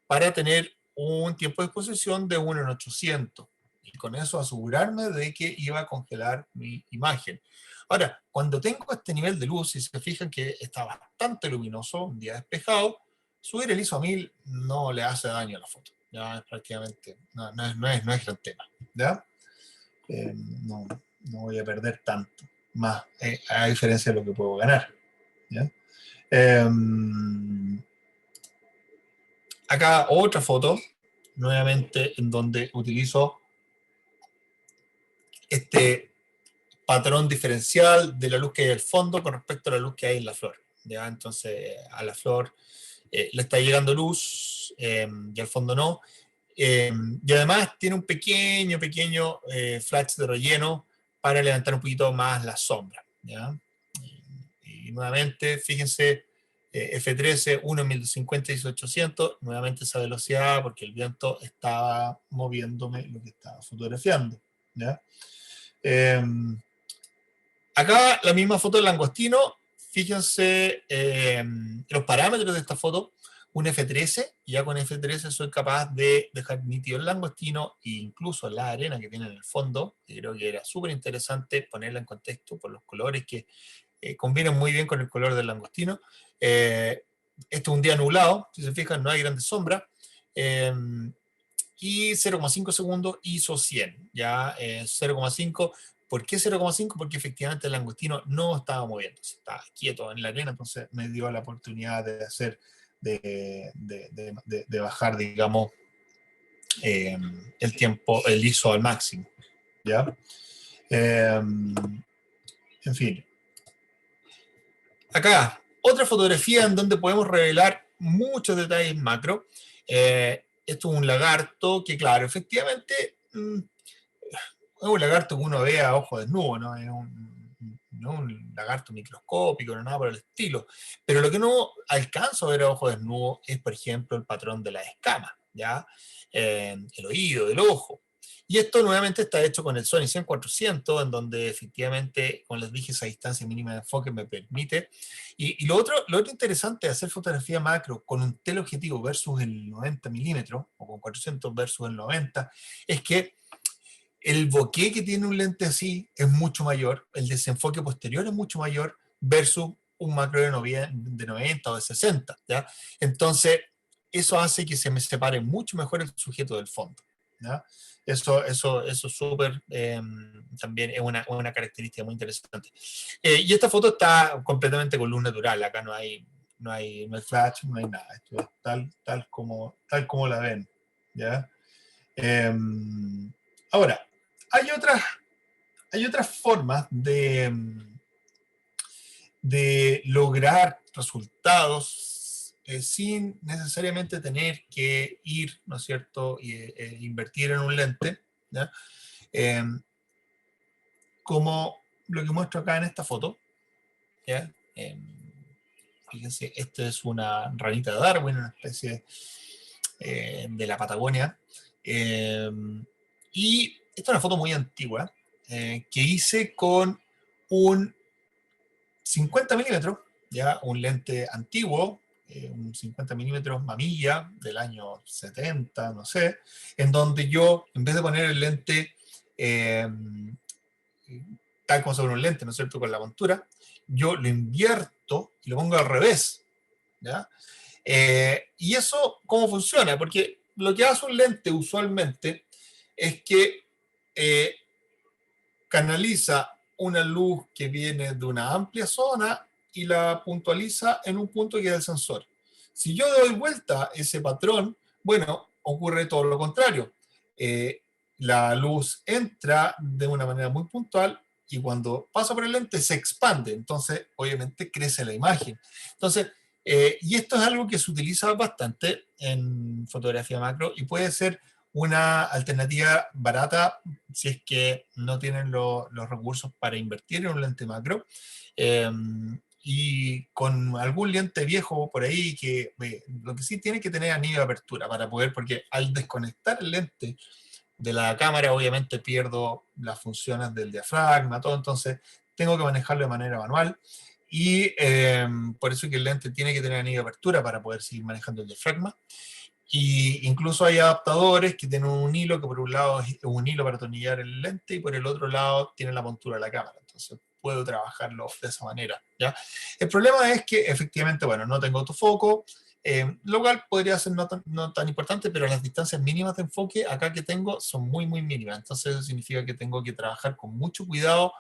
para tener un tiempo de exposición de 1 en 800. Y con eso asegurarme de que iba a congelar mi imagen. Ahora, cuando tengo este nivel de luz, si se fijan que está bastante luminoso, un día despejado, subir el ISO a 1000 no le hace daño a la foto. Ya es prácticamente, no es gran tema. ¿Ya? No, no voy a perder tanto más, a diferencia de lo que puedo ganar. ¿Ya? Acá otra foto, nuevamente en donde utilizo este patrón diferencial de la luz que hay al fondo con respecto a la luz que hay en la flor. ¿Ya? Entonces a la flor le está llegando luz y al fondo no. Y además tiene un pequeño flash de relleno para levantar un poquito más la sombra. ¿Ya? Y nuevamente, fíjense, F13, 1 en 1050 y 800, nuevamente esa velocidad porque el viento estaba moviéndome lo que estaba fotografiando. ¿Ya? Acá la misma foto del langostino, fíjense los parámetros de esta foto, un F13, y ya con F13 soy capaz de dejar nítido el langostino e incluso la arena que tiene en el fondo, que creo que era súper interesante ponerla en contexto por los colores que combinan muy bien con el color del langostino. Este es un día nublado, si se fijan no hay grandes sombras, y 0,5 segundos ISO 100, ya 0,5. ¿Por qué 0,5? Porque efectivamente el langostino no estaba moviéndose, estaba quieto en la arena, entonces me dio la oportunidad de hacer, de bajar, digamos, el tiempo, el ISO al máximo, ¿ya? En fin. Acá, otra fotografía en donde podemos revelar muchos detalles macro. Esto es un lagarto que, claro, efectivamente es un lagarto que uno ve a ojo desnudo, ¿no? Es no un lagarto microscópico, no nada por el estilo. Pero lo que no alcanzo a ver a ojo desnudo es, por ejemplo, el patrón de las escamas, ¿ya? El oído, el ojo. Y esto nuevamente está hecho con el Sony 100-400, en donde efectivamente, como les dije, esa distancia mínima de enfoque me permite. Y lo otro interesante de hacer fotografía macro con un teleobjetivo versus el 90 milímetros, o con 400 versus el 90, es que el bokeh que tiene un lente así es mucho mayor, el desenfoque posterior es mucho mayor versus un macro de 90 o de 60, ¿ya? Entonces, eso hace que se me separe mucho mejor el sujeto del fondo, ¿ya? Eso súper, también es una característica muy interesante. Y esta foto está completamente con luz natural, acá no hay flash, no hay nada, esto es tal como la ven, ¿ya? Ahora, hay otras formas de lograr resultados sin necesariamente tener que ir, ¿no es cierto?, invertir en un lente, ¿ya? Como lo que muestro acá en esta foto, ¿ya? Fíjense, esta es una ranita de Darwin, una especie de la Patagonia, y esta es una foto muy antigua que hice con un 50 milímetros, ya un lente antiguo, un 50 milímetros mamilla del año 70, no sé, en donde yo, en vez de poner el lente eh, tal como sobre un lente, ¿no es cierto?, con la montura, yo lo invierto y lo pongo al revés, ¿ya? ¿Y eso cómo funciona? Porque lo que hace un lente usualmente es que eh, canaliza una luz que viene de una amplia zona y la puntualiza en un punto que es el sensor. Si yo doy vuelta ese patrón, bueno, ocurre todo lo contrario. La luz entra de una manera muy puntual y cuando pasa por el lente se expande, entonces obviamente crece la imagen. Entonces, y esto es algo que se utiliza bastante en fotografía macro y puede ser una alternativa barata si es que no tienen los recursos para invertir en un lente macro. Eh, y con algún lente viejo por ahí, que lo que sí tiene que tener anillo de apertura para poder, porque al desconectar el lente de la cámara, obviamente pierdo las funciones del diafragma, todo, entonces tengo que manejarlo de manera manual. Y por eso que el lente tiene que tener anillo de apertura para poder seguir manejando el diafragma. Y incluso hay adaptadores que tienen un hilo que por un lado es un hilo para atornillar el lente y por el otro lado tiene la montura de la cámara. Entonces puedo trabajarlo de esa manera, ¿ya? El problema es que efectivamente, bueno, no tengo autofoco, lo cual podría ser no tan importante, pero las distancias mínimas de enfoque acá que tengo son muy, muy mínimas. Entonces eso significa que tengo que trabajar con mucho cuidado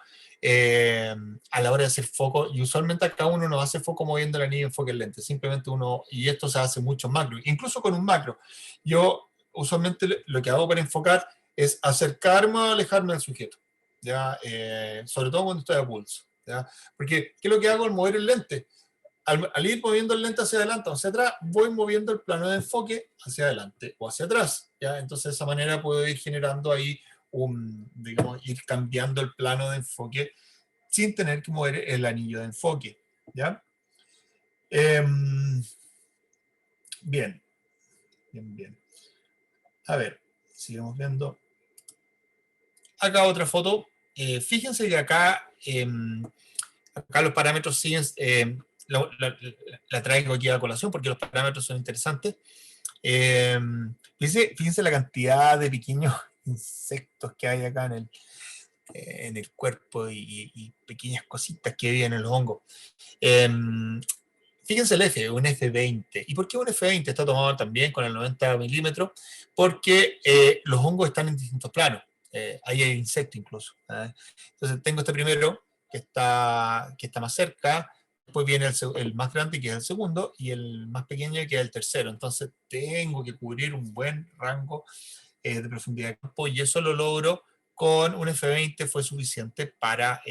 a la hora de hacer foco, y usualmente acá uno no hace foco moviendo el anillo de enfoque del lente, simplemente uno, y esto se hace mucho en macro, incluso con un macro. Yo usualmente lo que hago para enfocar es acercarme o alejarme del sujeto, ¿ya? Sobre todo cuando estoy a pulso, ¿ya? Porque, ¿qué es lo que hago al mover el lente? Al ir moviendo el lente hacia adelante o hacia atrás, voy moviendo el plano de enfoque hacia adelante o hacia atrás, ¿ya? Entonces de esa manera puedo ir generando ahí digamos, ir cambiando el plano de enfoque sin tener que mover el anillo de enfoque, ¿ya? Bien, bien, bien. A ver, sigamos viendo. Acá otra foto. Fíjense que acá los parámetros siguen, la traigo aquí a colación porque los parámetros son interesantes. Fíjense la cantidad de pequeños insectos que hay acá en el cuerpo y pequeñas cositas que viven en los hongos. Fíjense el F, un F20. ¿Y por qué un F20 está tomado también con el 90 milímetros? Porque los hongos están en distintos planos. Ahí hay insectos incluso. Entonces tengo este primero que está más cerca, después viene el más grande que es el segundo y el más pequeño que es el tercero. Entonces tengo que cubrir un buen rango de profundidad de campo y eso lo logro con un F20, fue suficiente para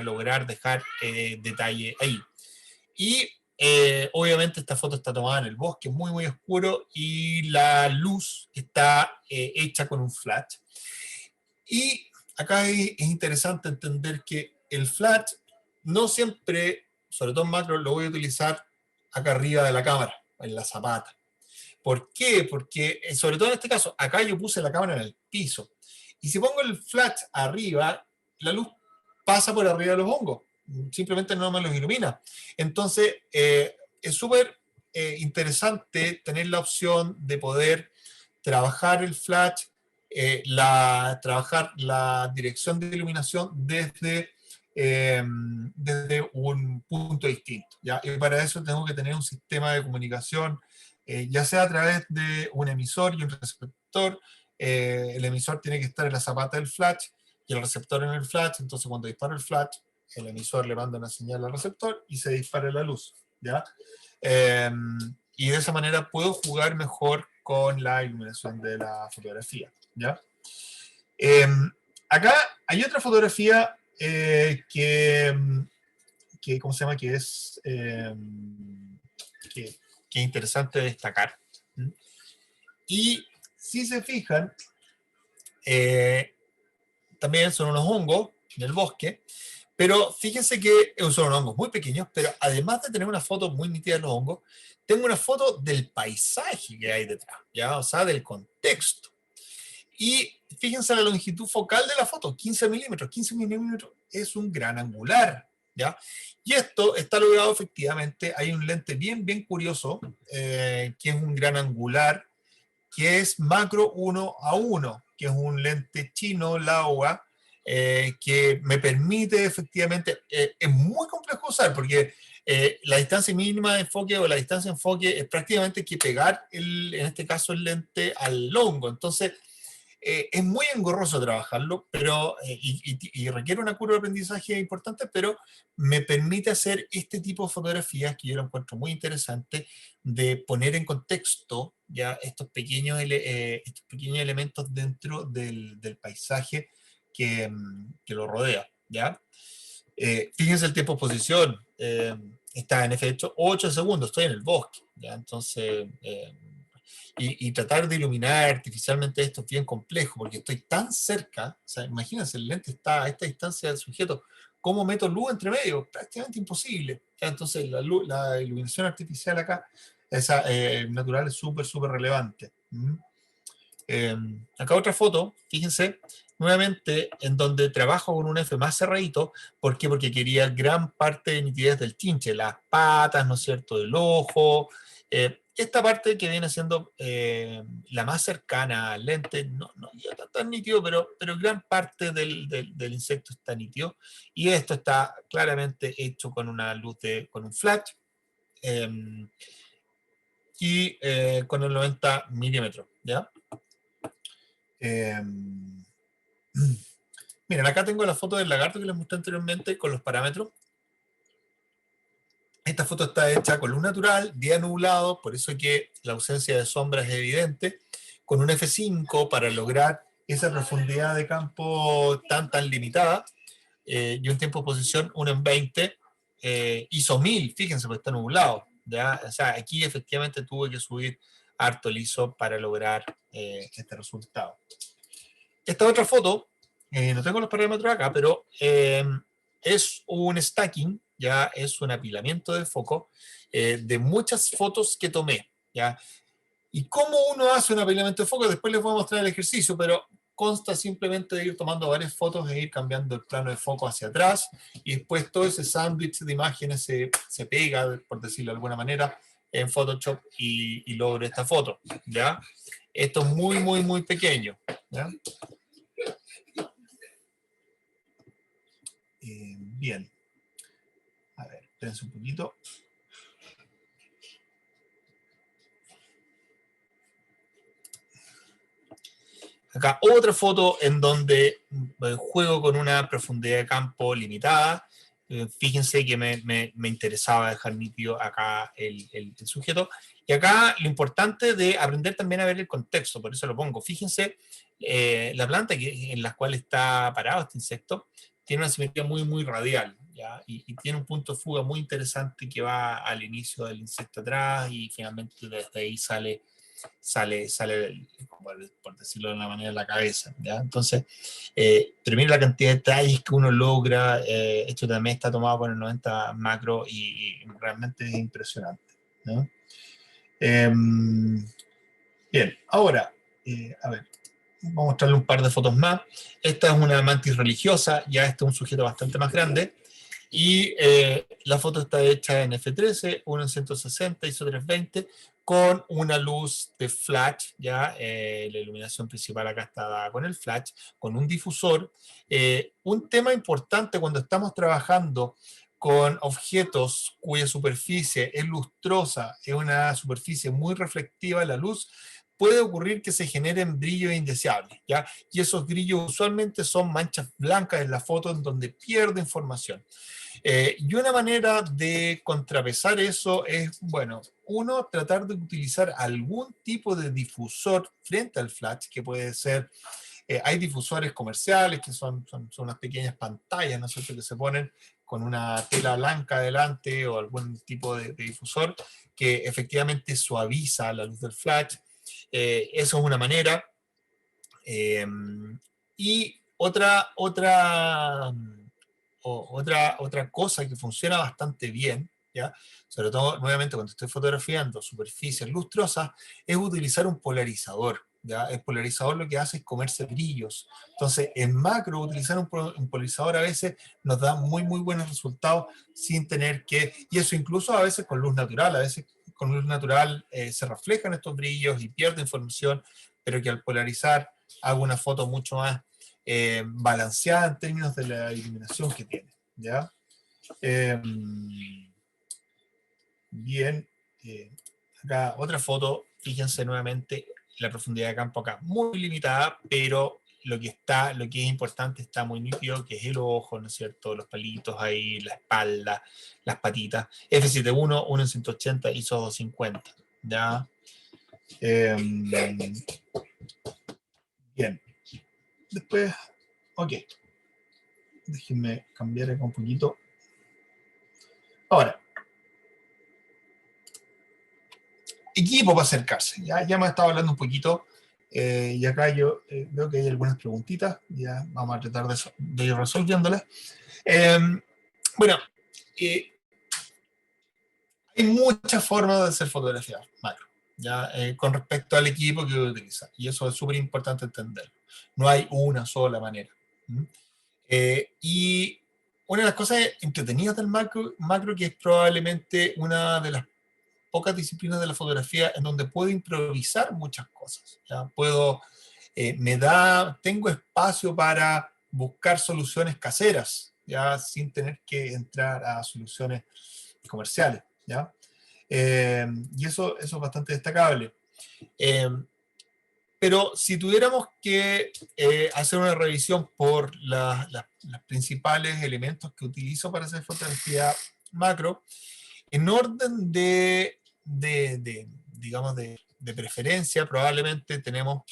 lograr dejar detalle ahí. Y obviamente esta foto está tomada en el bosque, muy muy oscuro, y la luz está hecha con un flash. Y acá es interesante entender que el flash no siempre, sobre todo en macro, lo voy a utilizar acá arriba de la cámara, en la zapata. ¿Por qué? Porque, sobre todo en este caso, acá yo puse la cámara en el piso. Y si pongo el flash arriba, la luz pasa por arriba de los hongos. Simplemente no me los ilumina. Entonces, es súper interesante tener la opción de poder trabajar el flash, trabajar la dirección de iluminación desde un punto distinto, ¿ya? Y para eso tengo que tener un sistema de comunicación, ya sea a través de un emisor y un receptor. El emisor tiene que estar en la zapata del flash y el receptor en el flash. Entonces cuando dispara el flash, el emisor le manda una señal al receptor y se dispara la luz, ¿ya? Y de esa manera puedo jugar mejor con la iluminación de la fotografía, ¿ya? Acá hay otra fotografía ¿cómo se llama? Que es que es interesante destacar. Y si se fijan, también son unos hongos en el bosque, pero fíjense que son unos hongos muy pequeños, pero además de tener una foto muy nítida de los hongos, tengo una foto del paisaje que hay detrás, ¿ya? O sea, del contexto. Y fíjense la longitud focal de la foto, 15 milímetros. 15 milímetros es un gran angular, ¿ya? Y esto está logrado efectivamente. Hay un lente bien, bien curioso, que es un gran angular, que es macro 1:1, que es un lente chino, Laowa, que me permite efectivamente, es muy complejo usar, porque la distancia mínima de enfoque o la distancia de enfoque es prácticamente que pegar, en este caso, el lente al hongo. Entonces, es muy engorroso trabajarlo, pero, y requiere una curva de aprendizaje importante, pero me permite hacer este tipo de fotografías que yo lo encuentro muy interesante, de poner en contexto ya estos pequeños elementos dentro del paisaje que lo rodea, ¿ya? Fíjense el tiempo de exposición, está en efecto 8 segundos, estoy en el bosque, ¿ya? Entonces, y tratar de iluminar artificialmente esto es bien complejo, porque estoy tan cerca. O sea, imagínense, el lente está a esta distancia del sujeto, ¿cómo meto luz entre medio? Prácticamente imposible, ¿ya? Entonces la iluminación artificial acá, esa natural, es súper, súper relevante. Acá otra foto, fíjense, nuevamente en donde trabajo con un F más cerradito. ¿Por qué? Porque quería gran parte de nitidez del chinche, las patas, ¿no es cierto?, del ojo. Esta parte que viene siendo la más cercana al lente, no tan nítido, pero gran parte del insecto está nítido. Y esto está claramente hecho con una luz con un flash, y con el 90 milímetros, ¿ya? Miren, acá tengo la foto del lagarto que les mostré anteriormente con los parámetros. Esta foto está hecha con luz natural, día nublado, por eso que la ausencia de sombra es evidente, con un F5 para lograr esa profundidad de campo tan limitada, y un tiempo de exposición 1:20, ISO 1000, fíjense, porque está nublado, ¿ya? O sea, aquí efectivamente tuve que subir harto el ISO para lograr este resultado. Esta otra foto, no tengo los parámetros acá, pero es un stacking, ya es un apilamiento de foco de muchas fotos que tomé, ¿ya? ¿Y cómo uno hace un apilamiento de foco? Después les voy a mostrar el ejercicio, pero consta simplemente de ir tomando varias fotos e ir cambiando el plano de foco hacia atrás, y después todo ese sándwich de imágenes se pega, por decirlo de alguna manera, en Photoshop y logro esta foto, ¿ya? Esto es muy, muy, muy pequeño, ¿ya? Bien. A ver, espérense un poquito. Acá otra foto en donde juego con una profundidad de campo limitada. Fíjense que me interesaba dejar nítido acá el sujeto. Y acá lo importante de aprender también a ver el contexto, por eso lo pongo. Fíjense, la planta en la cual está parado este insecto tiene una simetría muy, muy radial, ¿ya? Y tiene un punto de fuga muy interesante que va al inicio del insecto atrás y finalmente desde ahí sale por decirlo de una manera, la cabeza, ¿ya? Entonces, pero mira la cantidad de detalles que uno logra, esto también está tomado por el 90 macro y realmente es impresionante, ¿no? Bien, ahora, a ver, vamos a mostrarle un par de fotos más. Esta es una mantis religiosa, ya este es un sujeto bastante más grande, y la foto está hecha en F13, 1 en 160, ISO 320, con una luz de flash, ya la iluminación principal acá está dada con el flash, con un difusor. Un tema importante cuando estamos trabajando con objetos cuya superficie es lustrosa, es una superficie muy reflectiva de la luz, puede ocurrir que se generen brillos indeseables, ¿ya? Y esos brillos usualmente son manchas blancas en la foto en donde pierde información. Y una manera de contrapesar eso es, bueno, uno, tratar de utilizar algún tipo de difusor frente al flash, que puede ser, hay difusores comerciales que son unas pequeñas pantallas, ¿no es cierto?, que se ponen con una tela blanca adelante o algún tipo de difusor que efectivamente suaviza la luz del flash. Eso es una manera. Y otra cosa que funciona bastante bien, ¿ya? Sobre todo, nuevamente, cuando estoy fotografiando superficies lustrosas, es utilizar un polarizador, ¿ya? El polarizador lo que hace es comerse brillos. Entonces, en macro, utilizar un polarizador a veces nos da muy, muy buenos resultados sin tener que... Y eso incluso a veces con luz natural, a veces con luz natural se reflejan estos brillos y pierde información, pero que al polarizar hago una foto mucho más balanceada en términos de la iluminación que tiene, ¿ya? Bien, acá otra foto, fíjense nuevamente, la profundidad de campo acá muy limitada, pero lo que es importante está muy nítido, que es el ojo, ¿no es cierto? Los palitos ahí, la espalda, las patitas. F7.1, 1 en 180, ISO 250, ¿ya? Bien. Después, ok. Déjenme cambiar acá un poquito. Ahora, equipo para acercarse. Ya hemos estado hablando un poquito y acá yo veo que hay algunas preguntitas. Ya vamos a tratar de ir resolviéndolas. Bueno, hay muchas formas de hacer fotografía macro, ¿ya? Con respecto al equipo que utiliza. Y eso es súper importante entenderlo. No hay una sola manera. Y una de las cosas entretenidas del macro, que es probablemente una de las pocas disciplinas de la fotografía en donde puedo improvisar muchas cosas. ¿Ya? Tengo espacio para buscar soluciones caseras, ya sin tener que entrar a soluciones comerciales. ¿Ya? Y eso es bastante destacable. Pero si tuviéramos que hacer una revisión por los principales elementos que utilizo para hacer fotografía macro, en orden digamos, de preferencia, probablemente tenemos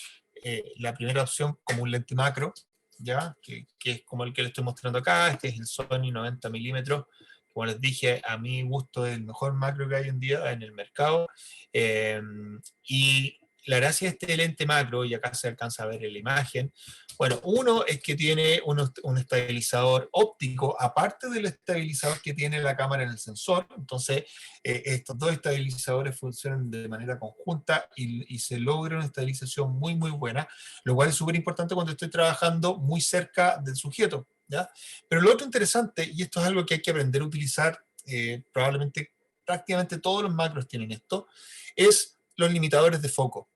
la primera opción como un lente macro, ¿ya? Que es como el que les estoy mostrando acá. Este es el Sony 90 milímetros. Como les dije, a mi gusto es el mejor macro que hay hoy en día en el mercado. Y la gracia de este lente macro, y acá se alcanza a ver en la imagen, bueno, uno es que tiene un estabilizador óptico, aparte del estabilizador que tiene la cámara en el sensor. Entonces, estos dos estabilizadores funcionan de manera conjunta y se logra una estabilización muy, muy buena, lo cual es súper importante cuando estoy trabajando muy cerca del sujeto, ¿ya? Pero lo otro interesante, y esto es algo que hay que aprender a utilizar, probablemente prácticamente todos los macros tienen esto, es los limitadores de foco.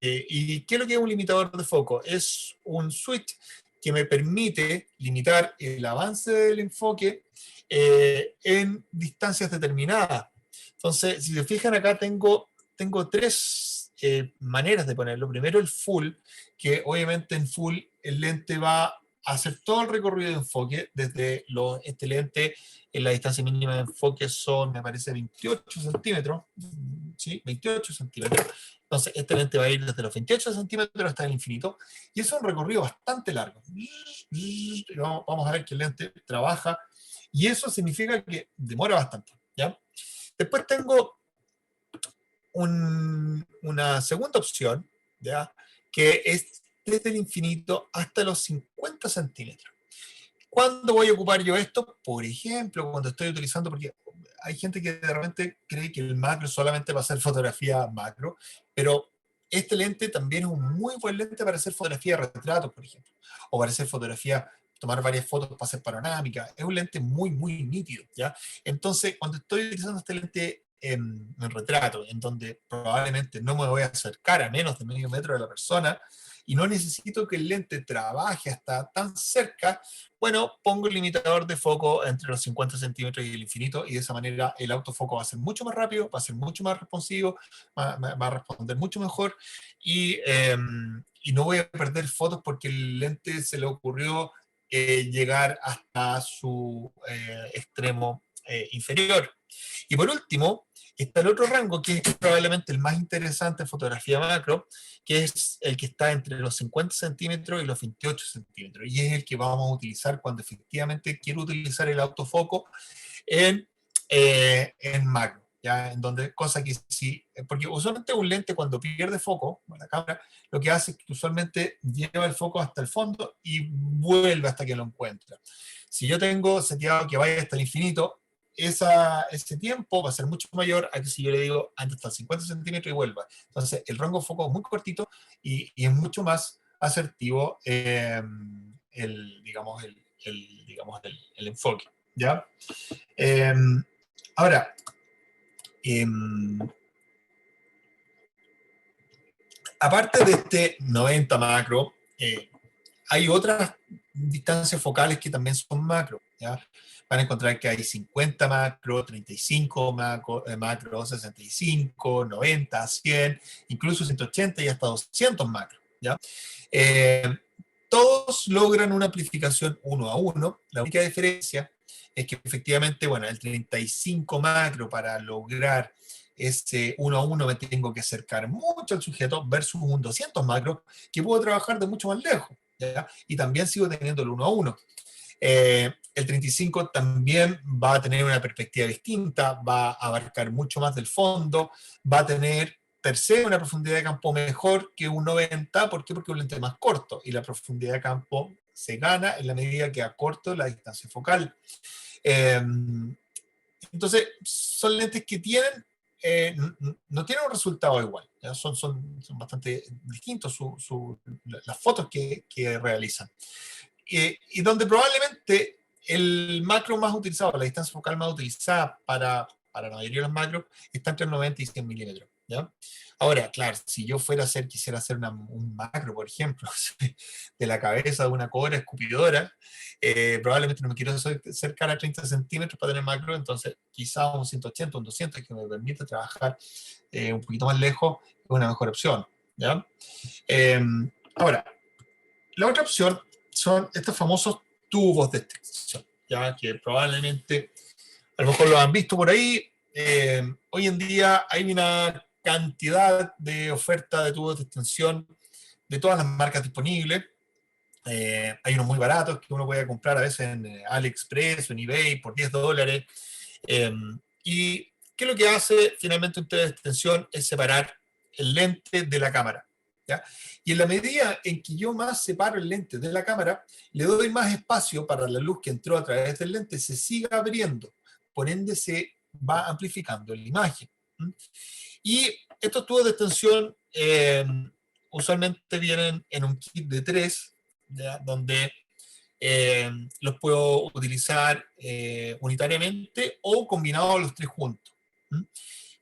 ¿Y qué es lo que es un limitador de foco? Es un switch que me permite limitar el avance del enfoque en distancias determinadas. Entonces, si se fijan acá, tengo tres maneras de ponerlo. Primero, el full, que obviamente en full el lente va a hacer todo el recorrido de enfoque. Desde este lente, en la distancia mínima de enfoque son, me parece, 28 centímetros. ¿Sí? 28 centímetros. Entonces, este lente va a ir desde los 28 centímetros hasta el infinito, y eso es un recorrido bastante largo. Vamos a ver que el lente trabaja, y eso significa que demora bastante, ¿ya? Después tengo una segunda opción, ¿ya? Que es desde el infinito hasta los 50 centímetros. ¿Cuándo voy a ocupar yo esto? Por ejemplo, cuando estoy utilizando, porque hay gente que de repente cree que el macro es solamente para hacer fotografía macro, pero este lente también es un muy buen lente para hacer fotografía de retratos, por ejemplo, o para hacer fotografía, tomar varias fotos para hacer panorámica. Es un lente muy, muy nítido, ¿ya? Entonces, cuando estoy utilizando este lente en retrato, en donde probablemente no me voy a acercar a menos de medio metro de la persona, y no necesito que el lente trabaje hasta tan cerca, bueno, pongo el limitador de foco entre los 50 centímetros y el infinito, y de esa manera el autofoco va a ser mucho más rápido, va a ser mucho más responsivo, va a responder mucho mejor, y no voy a perder fotos porque el lente se le ocurrió llegar hasta su extremo inferior. Y por último, está el otro rango, que es probablemente el más interesante en fotografía macro, que es el que está entre los 50 centímetros y los 28 centímetros, y es el que vamos a utilizar cuando efectivamente quiero utilizar el autofoco en macro, ¿ya? En donde, cosa que sí, porque usualmente un lente cuando pierde foco, la cámara, lo que hace es que usualmente lleva el foco hasta el fondo y vuelve hasta que lo encuentra. Si yo tengo seteado que vaya hasta el infinito, ese tiempo va a ser mucho mayor a que si yo le digo antes hasta 50 centímetros y vuelva. Entonces, el rango de foco es muy cortito y es mucho más asertivo el enfoque, ¿ya? Eh, ahora, eh, aparte de este 90 macro, hay otras distancias focales que también son macro, ¿ya? Van a encontrar que hay 50 macro, 35 macro, 65, 90, 100, incluso 180 y hasta 200 macro, ¿ya? Eh, Todos logran una amplificación 1 a 1. La única diferencia es que efectivamente, bueno, el 35 macro para lograr ese 1 a 1 me tengo que acercar mucho al sujeto versus un 200 macro que puedo trabajar de mucho más lejos, ¿ya? Y también sigo teniendo el 1 a 1. El 35 también va a tener una perspectiva distinta, va a abarcar mucho más del fondo, va a tener per se una profundidad de campo mejor que un 90. ¿Por qué? Porque es un lente más corto y la profundidad de campo se gana en la medida que acorto la distancia focal. Eh, entonces, son lentes que tienen, no tienen un resultado igual, son bastante distintos las fotos que realizan. Y donde probablemente el macro más utilizado, la distancia focal más utilizada para la mayoría de los macros, está entre 90 y 100 milímetros, ¿ya? Ahora, claro, si yo quisiera hacer un macro, por ejemplo, de la cabeza de una cobra escupidora, probablemente no me quiero acercar a 30 centímetros para tener macro, entonces quizá un 180, un 200 que me permita trabajar un poquito más lejos es una mejor opción, ¿ya? Eh, Ahora, la otra opción son estos famosos tubos de extensión, ya que probablemente a lo mejor lo han visto por ahí. Hoy en día hay una cantidad de oferta de tubos de extensión de todas las marcas disponibles. Hay unos muy baratos que uno puede comprar a veces en AliExpress o en eBay por $10. Eh, y ¿qué es lo que hace finalmente un tubo de extensión? Es separar el lente de la cámara, ¿ya? Y en la medida en que yo más separo el lente de la cámara, le doy más espacio para la luz que entró a través del lente, se siga abriendo. Por ende, se va amplificando la imagen. Y estos tubos de extensión usualmente vienen en un kit de 3, ¿ya? Donde los puedo utilizar unitariamente o combinados los 3 juntos.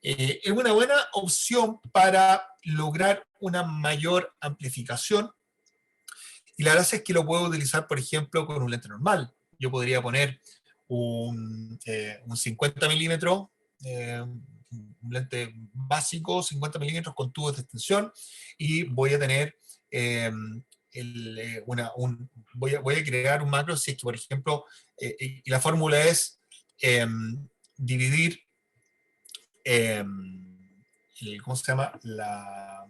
Es una buena opción para lograr una mayor amplificación, y la gracia es que lo puedo utilizar, por ejemplo, con un lente normal. Yo podría poner un 50 milímetros, un lente básico, 50 milímetros con tubos de extensión, y voy a tener voy a crear un macro si es que, por ejemplo, y la fórmula es dividir ¿cómo se llama? La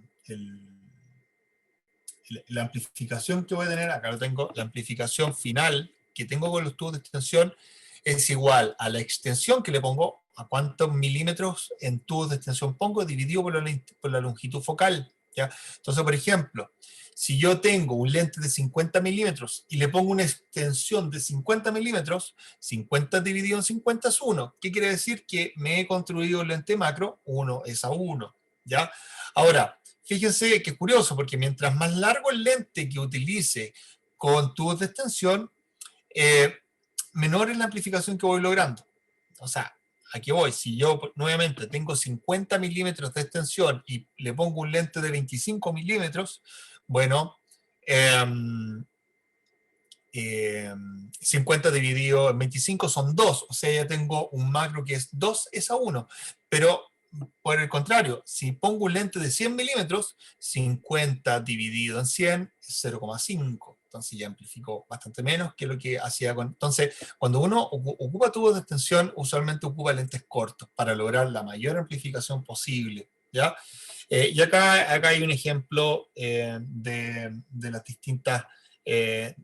amplificación que voy a tener, acá lo tengo, la amplificación final que tengo con los tubos de extensión es igual a la extensión que le pongo a cuántos milímetros en tubos de extensión pongo dividido por la longitud focal, ¿ya? Entonces, por ejemplo, si yo tengo un lente de 50 milímetros y le pongo una extensión de 50 milímetros, 50 dividido en 50 es 1. ¿Qué quiere decir? Que me he construido un lente macro, 1 es a 1, ¿ya? Ahora, fíjense que es curioso, porque mientras más largo el lente que utilice con tubos de extensión, menor es la amplificación que voy logrando. O sea, aquí voy, si yo nuevamente tengo 50 milímetros de extensión y le pongo un lente de 25 milímetros, bueno, 50 dividido en 25 son 2, o sea, ya tengo un macro que es 2 es a 1, pero por el contrario, si pongo un lente de 100 milímetros, 50 dividido en 100 es 0,5, entonces ya amplifico bastante menos que lo que hacía con... Entonces, cuando uno ocupa tubos de extensión, usualmente ocupa lentes cortos para lograr la mayor amplificación posible, ¿ya? Y acá hay un ejemplo de las distintas... de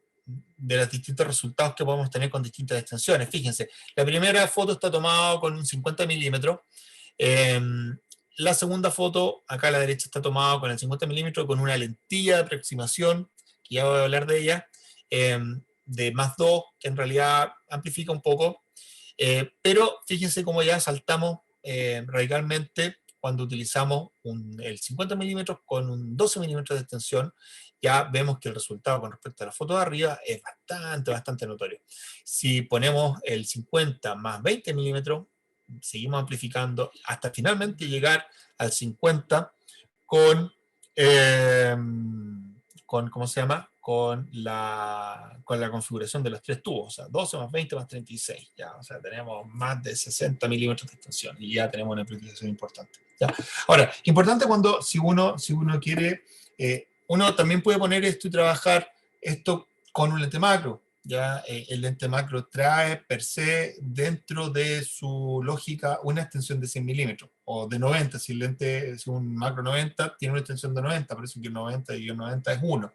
los distintos resultados que podemos tener con distintas extensiones. Fíjense, la primera foto está tomada con un 50 milímetros, la segunda foto, acá a la derecha, está tomada con el 50 milímetros con una lentilla de aproximación, que ya voy a hablar de ella, de +2, que en realidad amplifica un poco, pero fíjense cómo ya saltamos radicalmente cuando utilizamos el 50 milímetros con un 12 milímetros de extensión. Ya vemos que el resultado con respecto a la foto de arriba es bastante notorio. Si ponemos el 50 más 20 milímetros, seguimos amplificando hasta finalmente llegar al 50 con, ¿cómo se llama? Con la configuración de los tres tubos, o sea, 12 más 20 más 36, ya, o sea, tenemos más de 60 milímetros de extensión y ya tenemos una amplificación importante. ¿Ya? Ahora, importante si uno quiere, uno también puede poner esto y trabajar esto con un lente macro. Ya el lente macro trae per se dentro de su lógica una extensión de 100 milímetros o de 90, si el lente es un macro 90 tiene una extensión de 90, por eso que el 90 y el 90 es 1.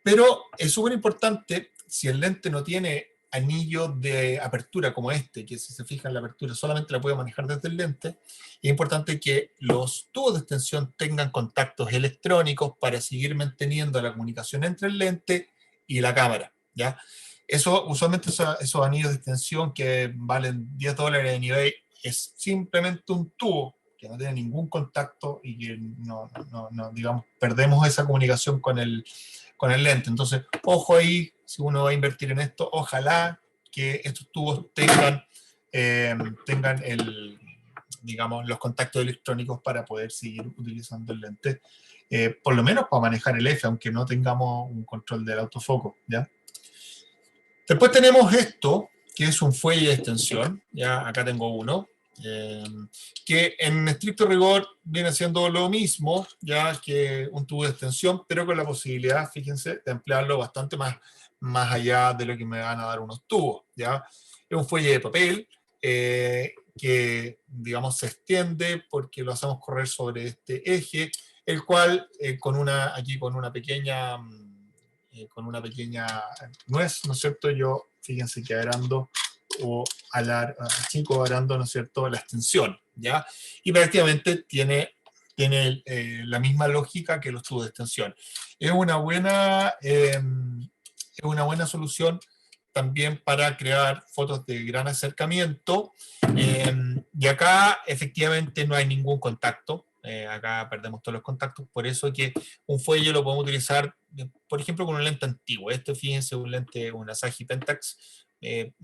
Pero es súper importante, si el lente no tiene anillo de apertura como este, que si se fija en la apertura solamente la puede manejar desde el lente, es importante que los tubos de extensión tengan contactos electrónicos para seguir manteniendo la comunicación entre el lente y la cámara, ¿ya? Eso, usualmente esos anillos de extensión que valen $10 en eBay, es simplemente un tubo que no tiene ningún contacto y que digamos, perdemos esa comunicación con el lente. Entonces, ojo ahí, si uno va a invertir en esto, ojalá que estos tubos tengan digamos, los contactos electrónicos para poder seguir utilizando el lente, por lo menos para manejar el F, aunque no tengamos un control del autofoco, ¿ya? Después tenemos esto, que es un fuelle de extensión, ya acá tengo uno, que en estricto rigor viene siendo lo mismo, ya que un tubo de extensión, pero con la posibilidad, fíjense, de emplearlo bastante más allá de lo que me van a dar unos tubos, ¿ya? Es un fuelle de papel que, digamos, se extiende porque lo hacemos correr sobre este eje, el cual aquí con una pequeña nuez, ¿no es cierto? Yo, fíjense que agrando o chico agrando, ¿no es cierto?, la extensión, ¿ya? Y prácticamente tiene la misma lógica que los tubos de extensión. Es una buena solución también para crear fotos de gran acercamiento, y acá efectivamente no hay ningún contacto. Acá perdemos todos los contactos, por eso que un fuelle lo podemos utilizar, por ejemplo, con un lente antiguo. Fíjense, un lente, una Sagi Pentax,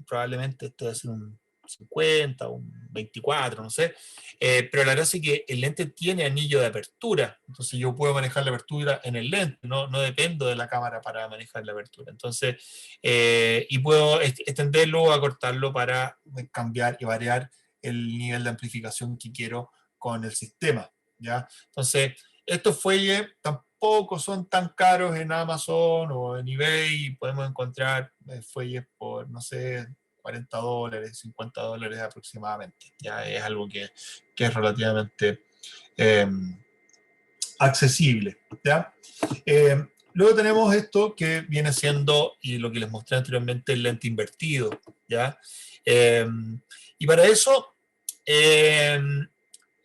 probablemente esto debe ser un 50, un 24, no sé, pero la gracia es que el lente tiene anillo de apertura, entonces yo puedo manejar la apertura en el lente, no dependo de la cámara para manejar la apertura, entonces, y puedo extenderlo o acortarlo para cambiar y variar el nivel de amplificación que quiero con el sistema, ¿ya? Entonces, estos fuelles tampoco son tan caros en Amazon o en eBay, podemos encontrar fuelles por, no sé, $40, $50 aproximadamente. Ya es algo que es relativamente accesible, ¿ya? Luego tenemos esto que viene siendo, y lo que les mostré anteriormente, el lente invertido, ¿ya? Eh, y para eso, eh,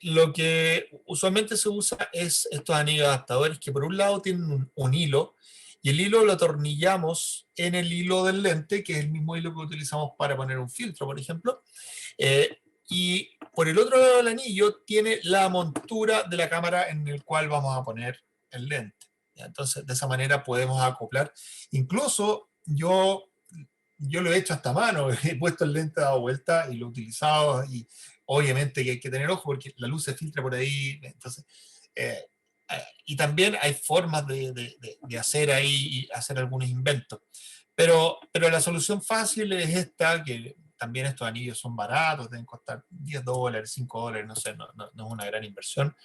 lo que usualmente se usa es estos anillos adaptadores que por un lado tienen un hilo, y el hilo lo atornillamos en el hilo del lente, que es el mismo hilo que utilizamos para poner un filtro, por ejemplo. Y por el otro lado del anillo tiene la montura de la cámara en el cual vamos a poner el lente. Entonces, de esa manera podemos acoplar. Incluso yo lo he hecho hasta a mano, he puesto el lente, dado vuelta y lo he utilizado. Y obviamente que hay que tener ojo porque la luz se filtra por ahí. Entonces, eh, y también hay formas de hacer ahí, hacer algunos inventos. Pero la solución fácil es esta, que también estos anillos son baratos, deben costar $10, $5, no sé, no es una gran inversión.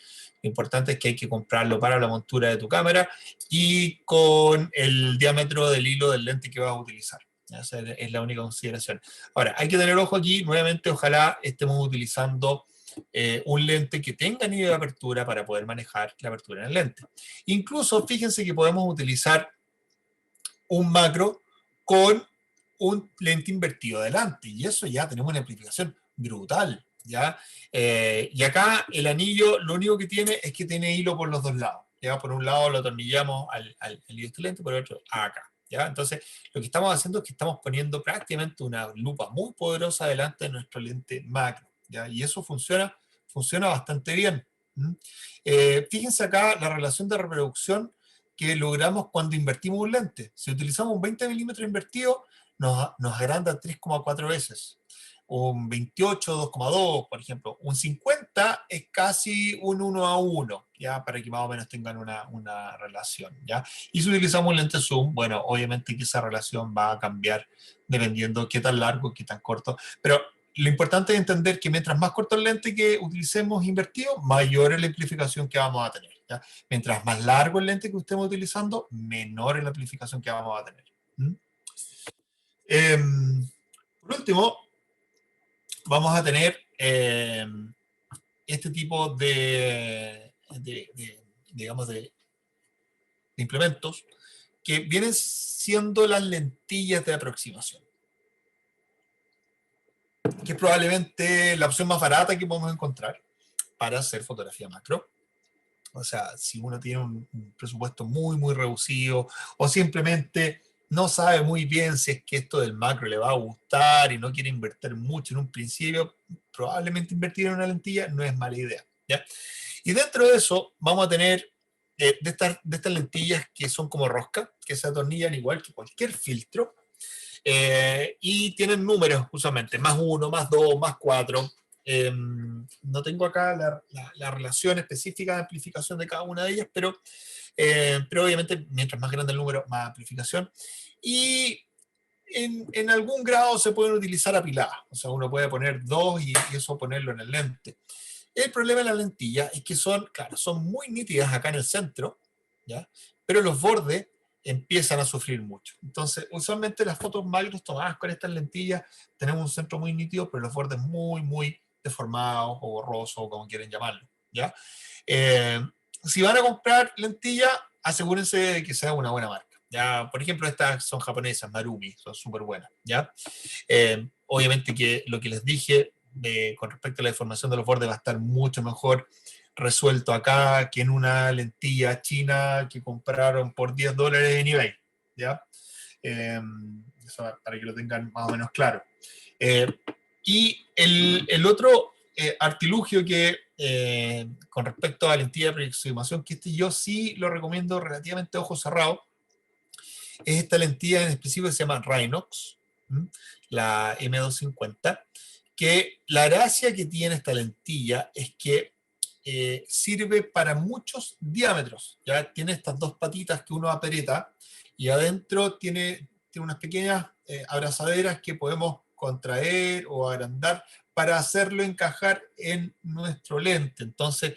Lo importante es que hay que comprarlo para la montura de tu cámara y con el diámetro del hilo del lente que vas a utilizar. Esa es la única consideración. Ahora, hay que tener ojo aquí, nuevamente, ojalá estemos utilizando un lente que tenga anillo de apertura para poder manejar la apertura en el lente. Incluso, fíjense que podemos utilizar un macro con un lente invertido adelante, y eso ya tenemos una amplificación brutal, ¿ya? Y acá el anillo lo único que tiene es que tiene hilo por los dos lados, ¿ya? Por un lado lo atornillamos al hilo de este lente, por el otro acá, ¿ya? Entonces, lo que estamos haciendo es que estamos poniendo prácticamente una lupa muy poderosa delante de nuestro lente macro, ¿ya? Y eso funciona bastante bien. Fíjense acá la relación de reproducción que logramos cuando invertimos un lente. Si utilizamos un 20 milímetros invertido, nos agranda 3,4 veces. Un 28, 2,2, por ejemplo. Un 50 es casi un 1:1, ¿ya? Para que más o menos tengan una relación, ¿ya? Y si utilizamos un lente zoom, bueno, obviamente que esa relación va a cambiar dependiendo qué tan largo, qué tan corto. Pero lo importante es entender que mientras más corto el lente que utilicemos invertido, mayor es la amplificación que vamos a tener, ¿ya? Mientras más largo el lente que estemos utilizando, menor es la amplificación que vamos a tener. Eh, por último, vamos a tener este tipo digamos, de implementos que vienen siendo las lentillas de aproximación, que es probablemente la opción más barata que podemos encontrar para hacer fotografía macro. O sea, si uno tiene un presupuesto muy, muy reducido o simplemente no sabe muy bien si es que esto del macro le va a gustar y no quiere invertir mucho en un principio, probablemente invertir en una lentilla no es mala idea, ¿ya? Y dentro de eso vamos a tener de estas lentillas que son como rosca, que se atornillan igual que cualquier filtro, y tienen números usualmente, +1, +2, +4. No tengo acá la relación específica de amplificación de cada una de ellas, pero obviamente mientras más grande el número, más amplificación. Y en algún grado se pueden utilizar apiladas, o sea, uno puede poner dos y eso ponerlo en el lente. El problema de las lentillas es que son, claro, son muy nítidas acá en el centro, ¿ya? Pero los bordes empiezan a sufrir mucho. Entonces, usualmente las fotos macros tomadas con estas lentillas tenemos un centro muy nítido, pero los bordes muy, muy deformados o borrosos, o como quieren llamarlo, ¿ya? Eh, si van a comprar lentillas, asegúrense de que sea una buena marca. Ya, por ejemplo, estas son japonesas, Marumi, son súper buenas, ¿ya? Obviamente que lo que les dije con respecto a la deformación de los bordes va a estar mucho mejor resuelto acá que en una lentilla china que compraron por $10 en eBay, ¿ya? Eso para que lo tengan más o menos claro. Y el otro artilugio que con respecto a la lentilla de aproximación, que yo sí lo recomiendo relativamente ojo cerrado, es esta lentilla en específico que se llama Rhinox, la M250, que la gracia que tiene esta lentilla es que sirve para muchos diámetros. Ya tiene estas dos patitas que uno aprieta y adentro tiene unas pequeñas abrazaderas que podemos contraer o agrandar para hacerlo encajar en nuestro lente. Entonces,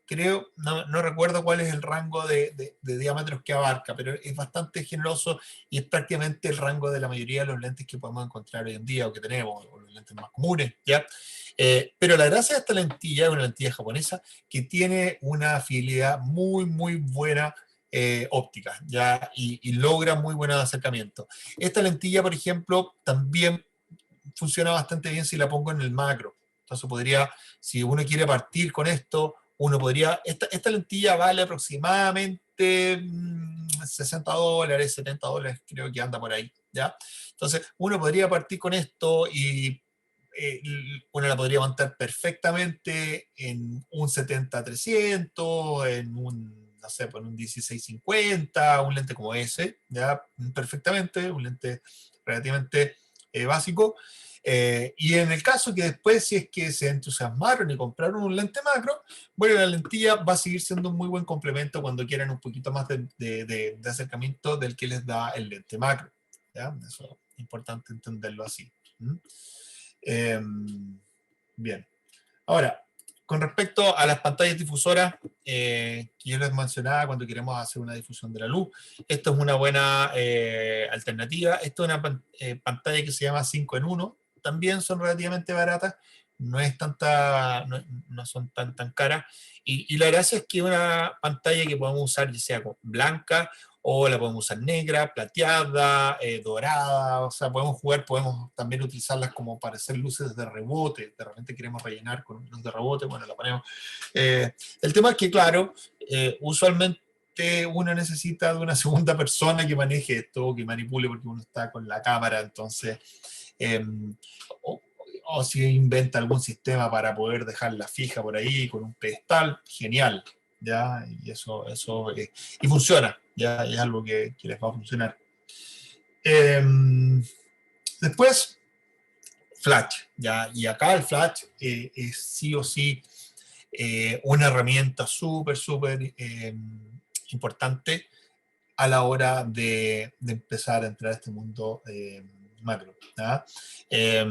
creo, no recuerdo cuál es el rango de diámetros que abarca, pero es bastante generoso y es prácticamente el rango de la mayoría de los lentes que podemos encontrar hoy en día o que tenemos, o los lentes más comunes, ¿ya? Pero la gracia de esta lentilla es una lentilla japonesa que tiene una fidelidad muy, muy buena ópticas, ¿ya? Y logra muy buen acercamiento. Esta lentilla, por ejemplo, también funciona bastante bien si la pongo en el macro. Entonces podría, si uno quiere partir con esto, uno podría, esta lentilla vale aproximadamente $60, $70, creo que anda por ahí, ¿ya? Entonces uno podría partir con esto y uno la podría montar perfectamente en un 70-300, en un, no sé, en un 16-50, un lente como ese, ya perfectamente, un lente relativamente básico. Y en el caso que después, si es que se entusiasmaron y compraron un lente macro, bueno, la lentilla va a seguir siendo un muy buen complemento cuando quieran un poquito más de acercamiento del que les da el lente macro. ¿Ya? Eso es importante entenderlo así. ¿Mm? Eh, bien. Ahora, con respecto a las pantallas difusoras, que yo les mencionaba cuando queremos hacer una difusión de la luz, esto es una buena alternativa. Esto es una pantalla que se llama 5 en 1. También son relativamente baratas, no es tanta, no son tan caras. Y la gracia es que es una pantalla que podemos usar ya sea blanca o la podemos usar negra, plateada, dorada, o sea, podemos jugar, podemos también utilizarlas como para hacer luces de rebote, de repente queremos rellenar con luz de rebote, bueno, la ponemos. El tema es que, claro, usualmente uno necesita de una segunda persona que maneje esto, que manipule, porque uno está con la cámara, entonces, eh, o, o si inventa algún sistema para poder dejarla fija por ahí con un pedestal, genial, ¿ya? Y eso y funciona, ya es algo que les va a funcionar. Eh, Después, Flash, ¿ya? Y acá el Flash es sí o sí una herramienta súper importante a la hora de empezar a entrar a este mundo macro. ¿Ya? Eh,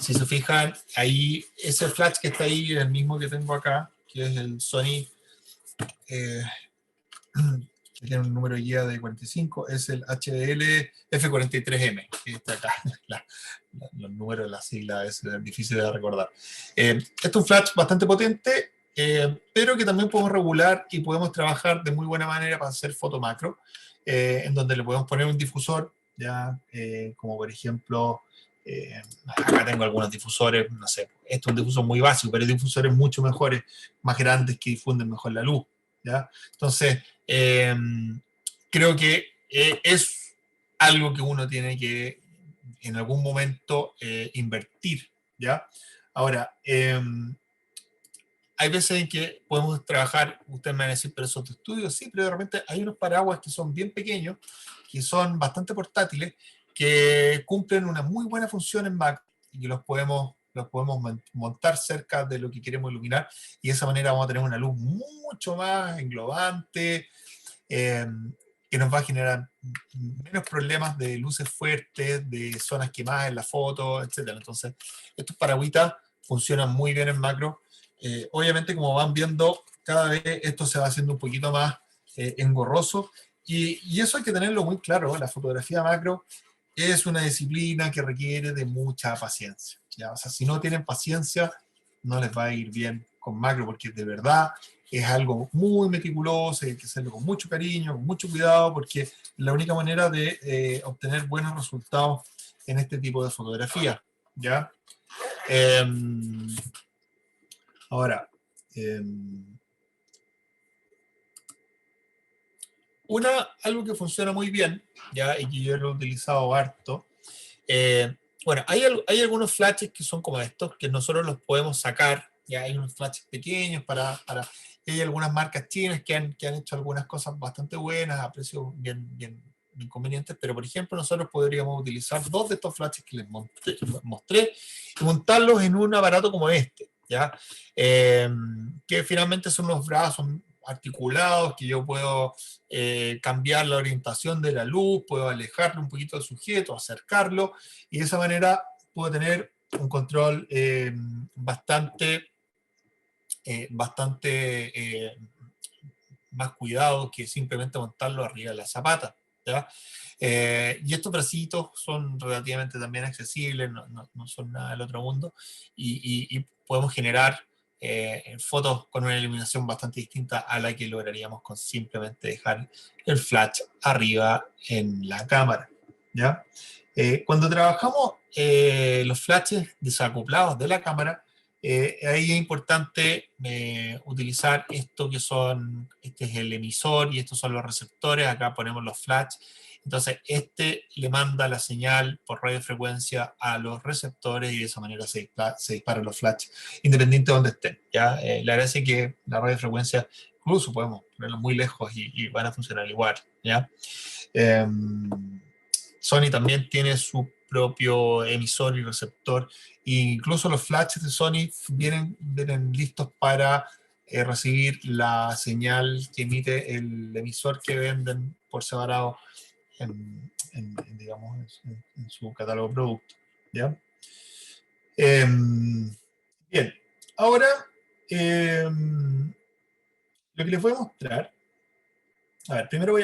si se fijan, ahí ese flash que está ahí es el mismo que tengo acá, que es el Sony, eh, que tiene un número guía de 45, es el HDL F43M, que está acá. Los números de las siglas es difícil de recordar. Este es un flash bastante potente, pero que también podemos regular y podemos trabajar de muy buena manera para hacer foto macro, en donde le podemos poner un difusor, ya como por ejemplo, acá tengo algunos difusores, no sé, esto es un difusor muy básico, pero hay difusores mucho mejores, más grandes, que difunden mejor la luz, ¿ya? Entonces, creo que es algo que uno tiene que en algún momento invertir, ¿ya? Ahora, hay veces en que podemos trabajar, ustedes me van a decir, pero esos estudios, sí, pero de repente hay unos paraguas que son bien pequeños, que son bastante portátiles, que cumplen una muy buena función en Mac y que los podemos montar cerca de lo que queremos iluminar y de esa manera vamos a tener una luz mucho más englobante, eh, que nos va a generar menos problemas de luces fuertes, de zonas quemadas en la foto, etc. Entonces, estos paragüitas funcionan muy bien en macro. Obviamente, como van viendo, cada vez esto se va haciendo un poquito más engorroso y eso hay que tenerlo muy claro. La fotografía macro es una disciplina que requiere de mucha paciencia, ¿ya? O sea, si no tienen paciencia, no les va a ir bien con macro, porque de verdad es algo muy meticuloso, hay que hacerlo con mucho cariño, con mucho cuidado, porque es la única manera de obtener buenos resultados en este tipo de fotografía, ¿ya? Eh, Ahora, eh, algo que funciona muy bien, ¿ya? Y que yo lo he utilizado harto, bueno, hay algunos flashes que son como estos, que nosotros los podemos sacar, ya hay unos flashes pequeños y hay algunas marcas chinas que han hecho algunas cosas bastante buenas a precios bien convenientes, pero por ejemplo nosotros podríamos utilizar dos de estos flashes que les mostré y montarlos en un aparato como este, ¿ya? Que finalmente son unos brazos articulados que yo puedo cambiar la orientación de la luz, puedo alejarlo un poquito del sujeto, acercarlo, y de esa manera puedo tener un control bastante más cuidado que simplemente montarlo arriba de la zapata, ¿ya? Y estos bracitos son relativamente también accesibles, no son nada del otro mundo, y podemos generar fotos con una iluminación bastante distinta a la que lograríamos con simplemente dejar el flash arriba en la cámara, ¿ya? Cuando trabajamos los flashes desacoplados de la cámara, ahí es importante utilizar esto que son, este es el emisor y estos son los receptores, acá ponemos los flash. Entonces, este le manda la señal por radiofrecuencia a los receptores y de esa manera se disparan los flash, independiente de donde estén, ¿ya? La verdad es que la radiofrecuencia, incluso podemos ponerlos muy lejos y van a funcionar igual, ¿ya? Sony también tiene su propio emisor y receptor, e incluso los flashes de Sony vienen listos para recibir la señal que emite el emisor que venden por separado digamos, en su catálogo de productos, ¿ya? Bien, ahora lo que les voy a mostrar, a ver, primero voy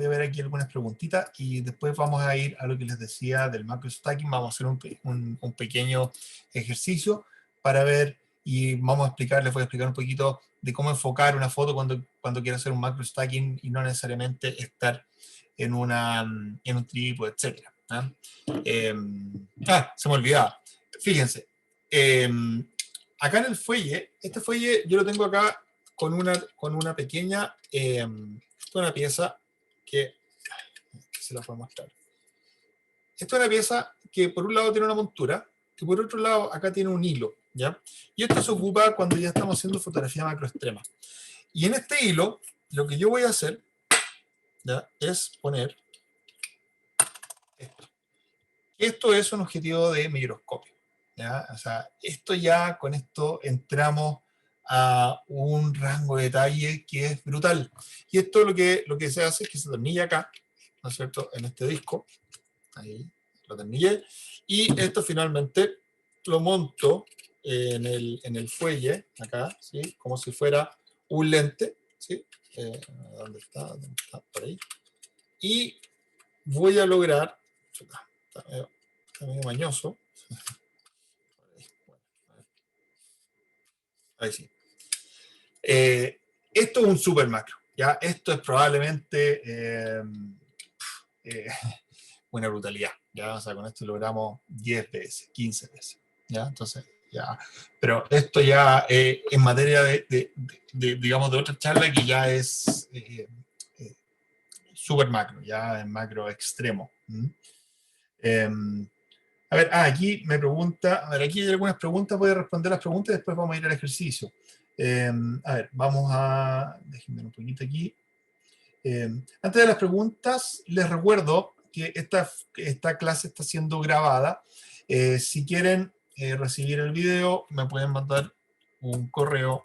a ver aquí algunas preguntitas y después vamos a ir a lo que les decía del macro stacking. Vamos a hacer un pequeño ejercicio para ver y vamos a explicar, les voy a explicar un poquito de cómo enfocar una foto cuando quiero hacer un macro stacking y no necesariamente estar en un trípode, etc. Se me olvidaba. Fíjense, acá en el fuelle, este fuelle yo lo tengo acá con una pequeña, una pieza que se la puedo mostrar. Esta es una pieza que por un lado tiene una montura, que por otro lado acá tiene un hilo, ¿ya? Y esto se ocupa cuando ya estamos haciendo fotografía macro extrema. Y en este hilo, lo que yo voy a hacer, ¿ya?, es poner esto. Esto es un objetivo de microscopio, ¿ya? O sea, con esto entramos a un rango de detalle que es brutal. Y esto lo que se hace es que se tornilla acá, ¿no es cierto?, en este disco. Ahí lo tornillé. Y esto finalmente lo monto en el fuelle, acá, ¿sí?, como si fuera un lente, ¿sí? ¿Dónde está? Por ahí. Y voy a lograr... Está medio mañoso. Ahí sí. Esto es un super macro, ¿ya? Esto es probablemente una brutalidad, ¿ya? O sea, con esto logramos 10 veces, 15 veces, ¿ya? Entonces, ya. Pero esto ya en materia digamos, de otra charla que ya es super macro, ya en macro extremo. A ver, aquí me pregunta, a ver, aquí hay algunas preguntas, voy a responder las preguntas y después vamos a ir al ejercicio. A ver, déjenme un poquito aquí. Antes de las preguntas, les recuerdo que esta clase está siendo grabada. Si quieren recibir el video, me pueden mandar un correo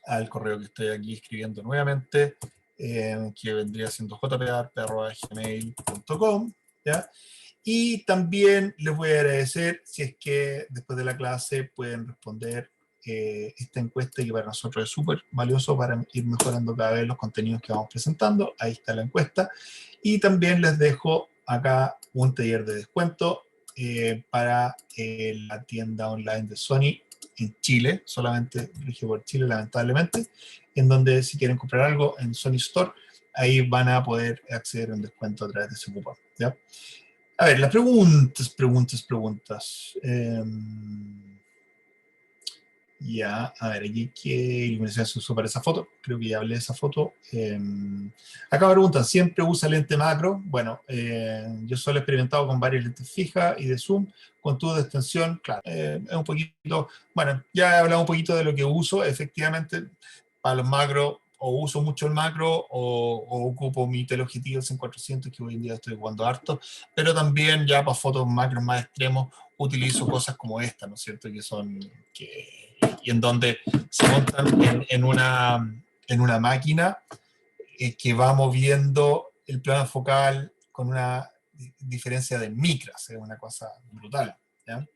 al correo que estoy aquí escribiendo nuevamente, que vendría siendo jpar@gmail.com, ¿ya? Y también les voy a agradecer si es que después de la clase pueden responder esta encuesta, que para nosotros es súper valioso para ir mejorando cada vez los contenidos que vamos presentando. Ahí está la encuesta. Y también les dejo acá un taller de descuento para la tienda online de Sony en Chile, solamente dirigido por Chile, lamentablemente, en donde si quieren comprar algo en Sony Store, ahí van a poder acceder a un descuento a través de ese cupón, ¿ya? A ver, las preguntas. Ya, a ver, aquí qué iluminación se usó para esa foto. Creo que ya hablé de esa foto. Acá me preguntan, ¿siempre usa lente macro? Bueno, yo solo he experimentado con varias lentes fijas y de zoom, con tubo de extensión, claro. Es un poquito, bueno, ya he hablado un poquito de lo que uso. Efectivamente, para los macros, o uso mucho el macro, o ocupo mi teleobjetivo 100-400, que hoy en día estoy jugando harto, pero también ya para fotos macros más extremos utilizo cosas como esta, ¿no es cierto?, y en donde se montan en una máquina que va moviendo el plano focal con una diferencia de micras, es una cosa brutal, ¿ya?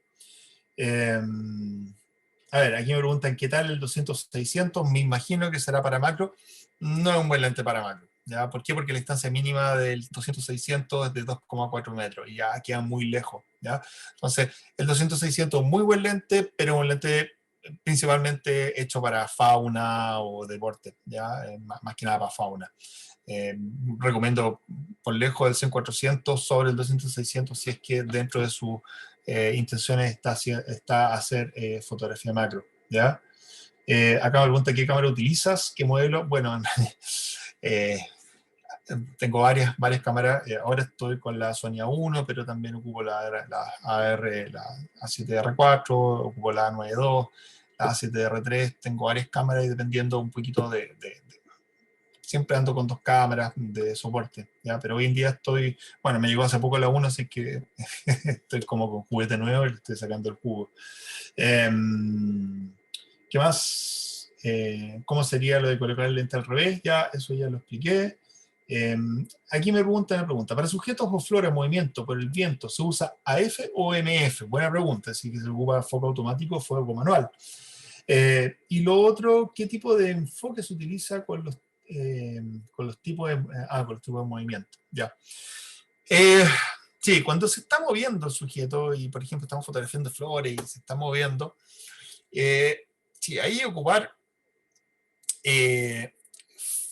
A ver, aquí me preguntan qué tal el 200-600, me imagino que será para macro. No es un buen lente para macro, ¿ya? ¿Por qué? Porque la distancia mínima del 200-600 es de 2,4 metros y ya queda muy lejos, ¿ya? Entonces, el 200-600 es muy buen lente, pero un lente principalmente hecho para fauna o deporte, ¿ya? Más que nada para fauna. Recomiendo por lejos el 100-400 sobre el 200-600 si es que dentro de sus intenciones está hacer fotografía macro, ¿ya? Acá me pregunta qué cámara utilizas, qué modelo. Bueno, tengo varias cámaras. Ahora estoy con la Sony A1, pero también ocupo la AR, la A7R4, ocupo la A92, la A7R3. Tengo varias cámaras y dependiendo un poquito siempre ando con dos cámaras de soporte, ¿ya? Pero hoy en día bueno, me llegó hace poco la 1, así que estoy como con juguete nuevo y le estoy sacando el jugo. ¿Qué más? ¿Cómo sería lo de colocar el lente al revés? Ya, eso ya lo expliqué. Aquí me pregunta, ¿para sujetos o flora en movimiento por el viento se usa AF o MF? Buena pregunta, si se ocupa foco automático o foco manual. Y lo otro, ¿qué tipo de enfoque se utiliza con los tipos de movimiento? Ya. Sí, cuando se está moviendo el sujeto y, por ejemplo, estamos fotografiando flores y se está moviendo, sí, ahí ocupar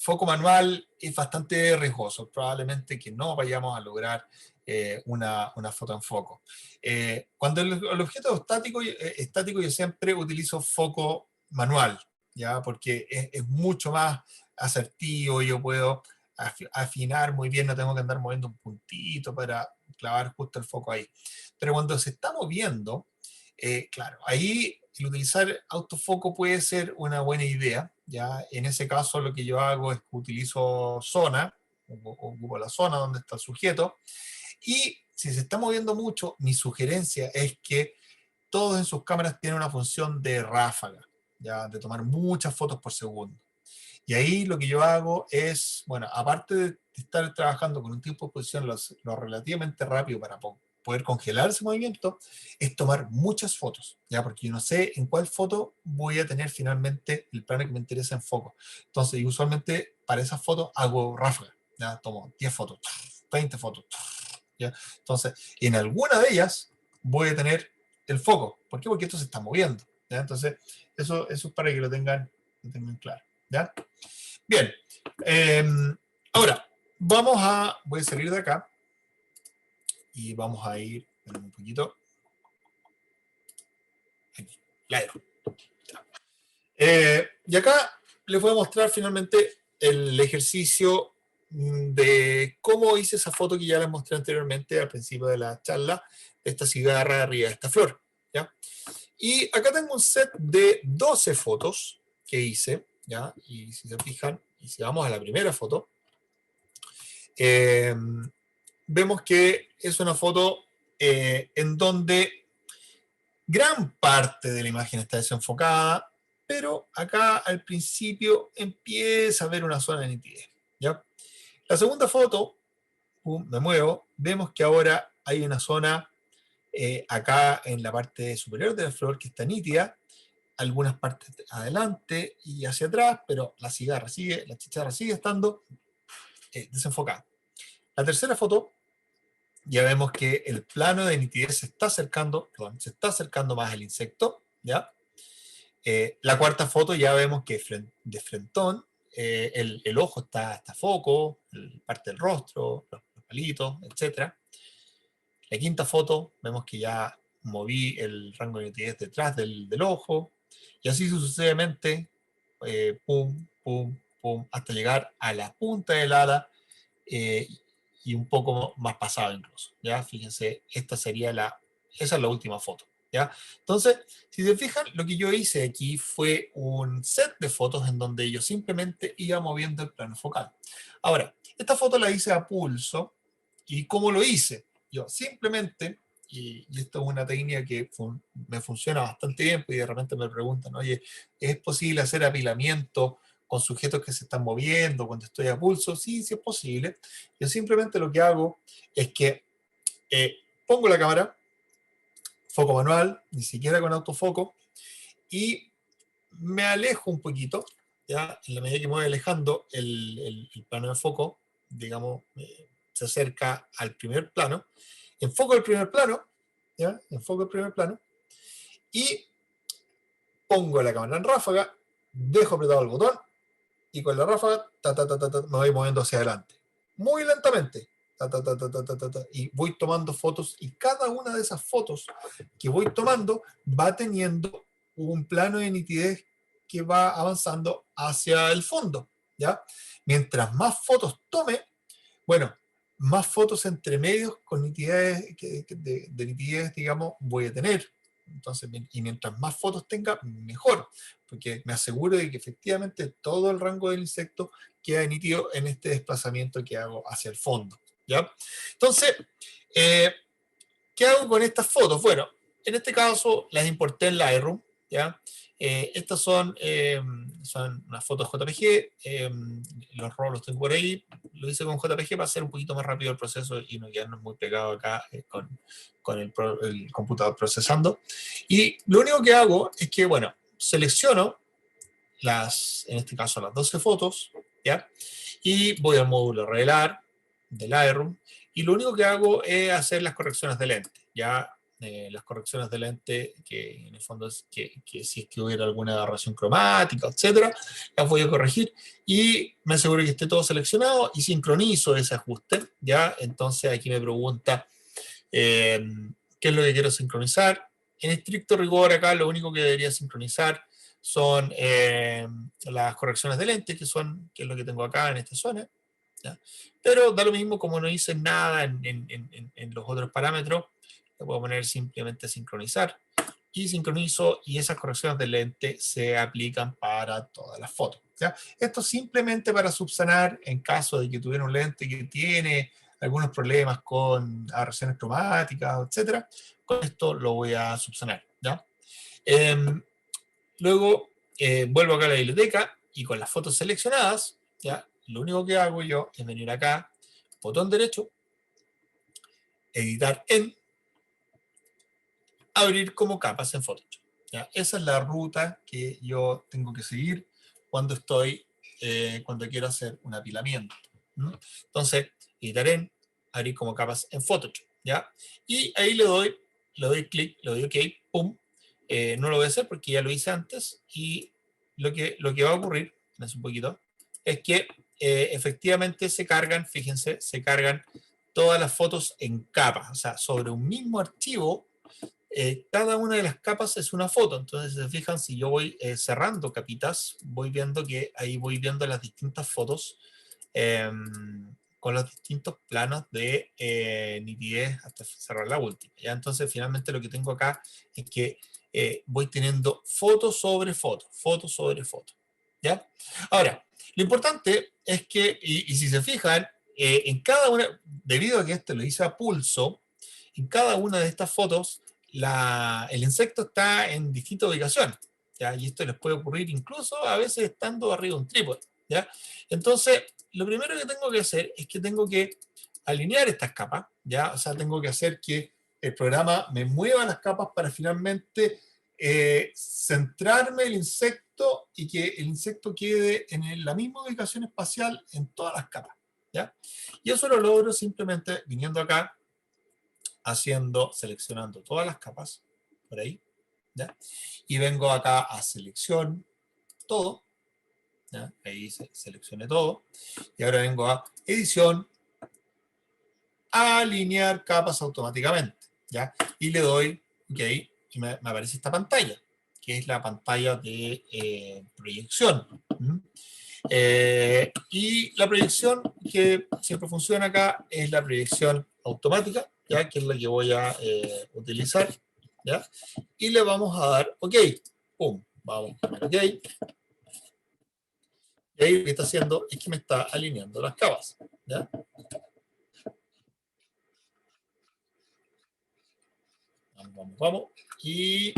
foco manual es bastante riesgoso. Probablemente que no vayamos a lograr una foto en foco. Cuando el objeto es estático, yo siempre utilizo foco manual, ¿ya? Porque es mucho más asertivo, yo puedo afinar muy bien, no tengo que andar moviendo un puntito para clavar justo el foco ahí. Pero cuando se está moviendo, claro, ahí el utilizar autofoco puede ser una buena idea, ¿ya? En ese caso lo que yo hago es que utilizo zona, ocupo la zona donde está el sujeto, y si se está moviendo mucho, mi sugerencia es que todos en sus cámaras tienen una función de ráfaga, ¿ya? De tomar muchas fotos por segundo. Y ahí lo que yo hago es, bueno, aparte de estar trabajando con un tiempo de exposición lo relativamente rápido para poder congelar ese movimiento, es tomar muchas fotos, ¿ya? Porque yo no sé en cuál foto voy a tener finalmente el plano que me interesa en foco. Entonces, yo usualmente para esas fotos hago ráfaga, ¿ya? Tomo 10 fotos, 20 fotos, ¿ya? Entonces, en alguna de ellas voy a tener el foco. ¿Por qué? Porque esto se está moviendo, ¿ya? Entonces, eso es para que lo tengan claro, ¿ya? Bien, ahora voy a salir de acá y vamos a ir un poquito aquí, claro. Y acá les voy a mostrar finalmente el ejercicio de cómo hice esa foto que ya les mostré anteriormente al principio de la charla, de esta cigarra arriba de esta flor, ¿ya? Y acá tengo un set de 12 fotos que hice, ¿ya? Y si se fijan, y si vamos a la primera foto, vemos que es una foto en donde gran parte de la imagen está desenfocada, pero acá al principio empieza a haber una zona de nitidez, ¿ya? La segunda foto, me muevo, vemos que ahora hay una zona acá en la parte superior de la flor que está nítida, algunas partes adelante y hacia atrás, pero la chicharra sigue estando desenfocada. La tercera foto, ya vemos que el plano de nitidez se está acercando más al insecto, ¿ya? La cuarta foto ya vemos que de frentón, el ojo está foco, parte del rostro, los palitos, etc. La quinta foto, vemos que ya moví el rango de nitidez detrás del ojo, y así sucesivamente, pum, pum, pum, hasta llegar a la punta del ala, eh, y un poco más pasado incluso, ¿ya? Fíjense, esa es la última foto, ¿ya? Entonces, si se fijan, lo que yo hice aquí fue un set de fotos en donde yo simplemente iba moviendo el plano focal. Ahora, esta foto la hice a pulso, ¿y cómo lo hice? Yo simplemente, y esto es una técnica que me funciona bastante bien, porque de repente me preguntan, oye, ¿es posible hacer apilamiento con sujetos que se están moviendo cuando estoy a pulso? Sí, sí es posible. Yo simplemente lo que hago es que pongo la cámara, foco manual, ni siquiera con autofoco, y me alejo un poquito, ¿ya? En la medida que me voy alejando, el plano de foco, digamos, se acerca al primer plano, enfoco el primer plano, ¿ya? Enfoco el primer plano, y pongo la cámara en ráfaga, dejo apretado el botón, y con la ráfaga me voy moviendo hacia adelante. Muy lentamente. Y voy tomando fotos, y cada una de esas fotos que voy tomando va teniendo un plano de nitidez que va avanzando hacia el fondo, ¿ya? Mientras más fotos tome, bueno, más fotos entre medios con nitidez, de nitidez, digamos, voy a tener. Entonces, y mientras más fotos tenga, mejor, porque me aseguro de que efectivamente todo el rango del insecto queda nítido en este desplazamiento que hago hacia el fondo, ¿ya? Entonces, ¿qué hago con estas fotos? Bueno, en este caso las importé en Lightroom, ¿ya? Estas son unas fotos JPG, los rolos tengo por ahí, lo hice con JPG para hacer un poquito más rápido el proceso y no quedarnos muy pegado acá con el computador procesando. Y lo único que hago es que, bueno, selecciono en este caso las 12 fotos, ¿ya? Y voy al módulo revelar del Lightroom, y lo único que hago es hacer las correcciones de lente, ¿ya? Las correcciones de lente, que en el fondo es que si es que hubiera alguna aberración cromática, etcétera, las voy a corregir, y me aseguro que esté todo seleccionado, y sincronizo ese ajuste, ¿ya? Entonces aquí me pregunta qué es lo que quiero sincronizar. En estricto rigor acá lo único que debería sincronizar son las correcciones de lente, que es lo que tengo acá en esta zona, ¿ya? Pero da lo mismo, como no hice nada en los otros parámetros, le puedo poner simplemente sincronizar, y sincronizo, y esas correcciones de lente se aplican para todas las fotos, ¿ya? Esto simplemente para subsanar en caso de que tuviera un lente que tiene algunos problemas con aberraciones cromáticas, etcétera. Con esto lo voy a subsanar, ¿ya? Luego vuelvo acá a la biblioteca, y con las fotos seleccionadas, ¿ya? Lo único que hago yo es venir acá, botón derecho, editar en, abrir como capas en Photoshop, ¿ya? Esa es la ruta que yo tengo que seguir cuando cuando quiero hacer un apilamiento, ¿no? Entonces, editar en, abrir como capas en Photoshop, ¿ya? Y ahí le doy clic, le doy OK, pum. No lo voy a hacer porque ya lo hice antes, y lo que va a ocurrir, un poquito, es que efectivamente se cargan, fíjense, se cargan todas las fotos en capas, o sea, sobre un mismo archivo. Cada una de las capas es una foto. Entonces, si se fijan, si yo voy cerrando capitas, voy viendo que ahí voy viendo las distintas fotos con los distintos planos de nitidez hasta cerrar la última, ¿ya? Entonces, finalmente lo que tengo acá es que voy teniendo foto sobre foto, foto sobre foto, ¿ya? Ahora, lo importante es que, y si se fijan, en cada una, debido a que esto lo hice a pulso, en cada una de estas fotos el insecto está en distintas ubicaciones, ¿ya? Y esto les puede ocurrir incluso a veces estando arriba de un trípode, ¿ya? Entonces, lo primero que tengo que hacer es que tengo que alinear estas capas, ¿ya? O sea, tengo que hacer que el programa me mueva las capas para finalmente centrarme el insecto, y que el insecto quede en la misma ubicación espacial en todas las capas, ¿ya? Y eso lo logro simplemente viniendo acá, seleccionando todas las capas, por ahí, ¿ya? Y vengo acá a selección, todo, ¿ya? Ahí seleccioné todo, y ahora vengo a edición, a alinear capas automáticamente, ¿ya? Y le doy OK, y me aparece esta pantalla, que es la pantalla de proyección. Y la proyección que siempre funciona acá es la proyección automática, ¿ya? Que es la que voy a utilizar, ¿ya? Y le vamos a dar OK. ¡Pum! Vamos a poner OK. Y ahí lo que está haciendo es que me está alineando las capas, ¿ya? Vamos. Y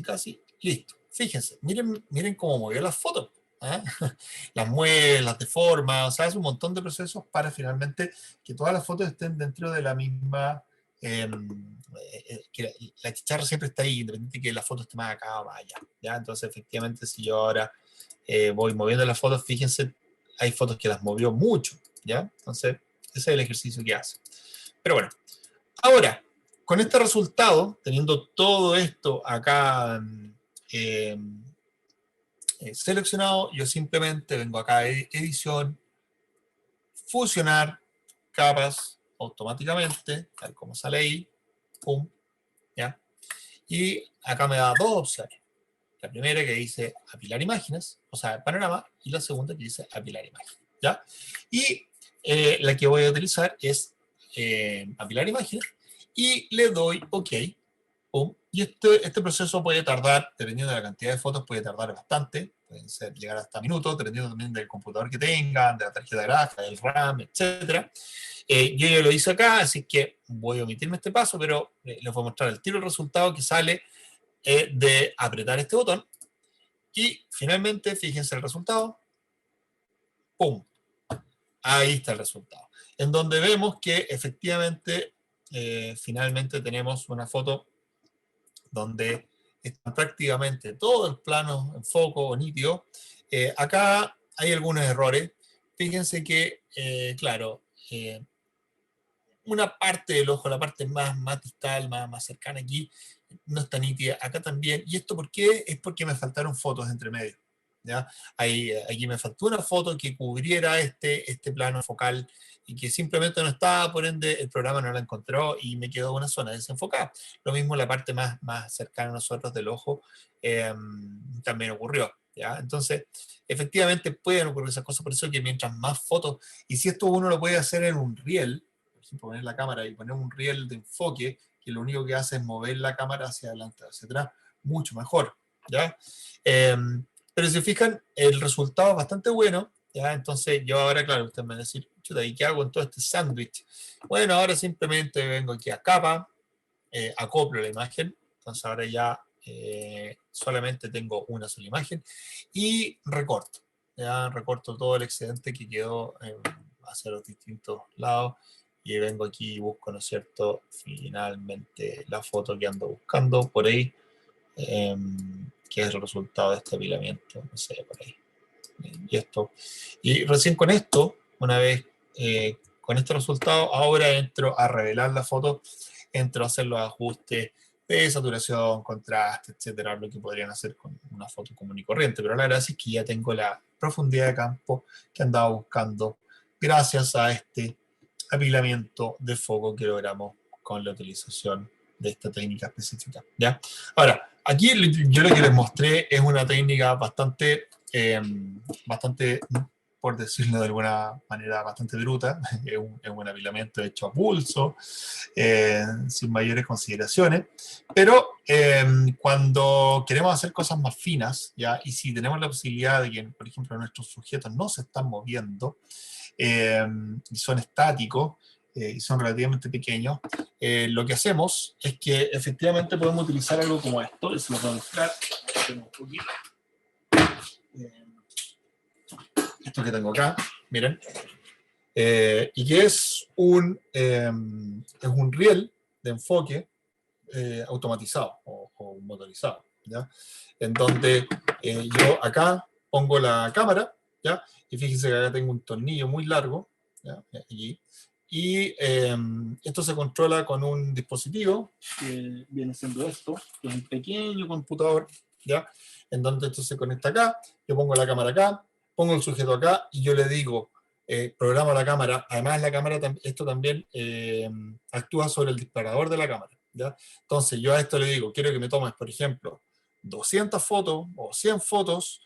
casi, listo. Fíjense, miren cómo movió las fotos, ¿eh? Las mueve, las deforma, o sea, es un montón de procesos para finalmente que todas las fotos estén dentro de la misma, que la chicharra siempre está ahí, independiente de que la foto esté más acá o más allá, ¿ya? Entonces, efectivamente, si yo ahora voy moviendo las fotos, fíjense, hay fotos que las movió mucho, ¿ya? Entonces, Ese es el ejercicio que hace. Pero bueno, ahora, con este resultado, teniendo todo esto acá seleccionado, yo simplemente vengo acá a edición, fusionar capas automáticamente, tal como sale ahí, pum, ¿ya? Y acá me da dos opciones. La primera que dice apilar imágenes, o sea, panorama, y la segunda que dice apilar imágenes, ¿ya? Y la que voy a utilizar es apilar imágenes, y le doy OK, pum, y este proceso puede tardar, dependiendo de la cantidad de fotos, puede tardar bastante, pueden llegar hasta minutos, dependiendo también del computador que tengan, de la tarjeta gráfica, del RAM, etc. Yo ya lo hice acá, así que voy a omitirme este paso, pero les voy a mostrar el tiro el resultado que sale de apretar este botón. Y finalmente, fíjense el resultado. ¡Pum! Ahí está el resultado. En donde vemos que efectivamente, finalmente tenemos una foto donde está prácticamente todo el plano en foco o nítido. Acá hay algunos errores. Fíjense que, claro, una parte del ojo, la parte más distal, más cercana aquí, no está nítida. Acá también. ¿Y esto por qué? Es porque me faltaron fotos entre medio. ¿Ya? Aquí me faltó una foto que cubriera este plano focal y que simplemente no estaba, por ende el programa no la encontró y me quedó una zona desenfocada. Lo mismo la parte más cercana a nosotros del ojo también ocurrió. ¿Ya? Entonces, efectivamente pueden ocurrir esas cosas, por eso que mientras más fotos, y si esto uno lo puede hacer en un riel, por ejemplo, poner la cámara y poner un riel de enfoque, que lo único que hace es mover la cámara hacia adelante, hacia atrás, mucho mejor. ¿Ya? Pero si se fijan, el resultado es bastante bueno, ¿ya? Entonces yo ahora, claro, ustedes me van a decir, chuta, ¿y qué hago en todo este sándwich? Bueno, ahora simplemente vengo aquí a capa, acoplo la imagen, entonces ahora ya solamente tengo una sola imagen, y recorto, ¿ya? Recorto todo el excedente que quedó hacia los distintos lados, y vengo aquí y busco, ¿no es cierto?, finalmente la foto que ando buscando por ahí, que es el resultado de este apilamiento, no sé, por ahí. Y esto. Y recién con esto, una vez con este resultado, ahora entro a revelar la foto, entro a hacer los ajustes de saturación, contraste, etcétera, lo que podrían hacer con una foto común y corriente. Pero la gracia es que ya tengo la profundidad de campo que andaba buscando gracias a este apilamiento de foco que logramos con la utilización de esta técnica específica, ¿ya? Ahora, aquí yo lo que les mostré es una técnica bastante, por decirlo de alguna manera, bastante bruta. Es un apilamiento hecho a pulso, sin mayores consideraciones, pero cuando queremos hacer cosas más finas, ¿ya? Y si tenemos la posibilidad de que, por ejemplo, nuestros sujetos no se están moviendo, y son estáticos, y son relativamente pequeños, lo que hacemos es que efectivamente podemos utilizar algo como esto, y se lo voy a mostrar. Esto que tengo acá, miren, y que es un riel de enfoque automatizado o motorizado, ¿ya? En donde yo acá pongo la cámara, ¿ya? Y fíjense que acá tengo un tornillo muy largo, ¿ya? Allí. Y esto se controla con un dispositivo que viene siendo esto, que es un pequeño computador, ¿ya? En donde esto se conecta acá, yo pongo la cámara acá, pongo el sujeto acá y yo le digo, programa la cámara. Además, la cámara, esto también actúa sobre el disparador de la cámara, ¿ya? Entonces, yo a esto le digo, quiero que me tomes, por ejemplo, 200 fotos o 100 fotos,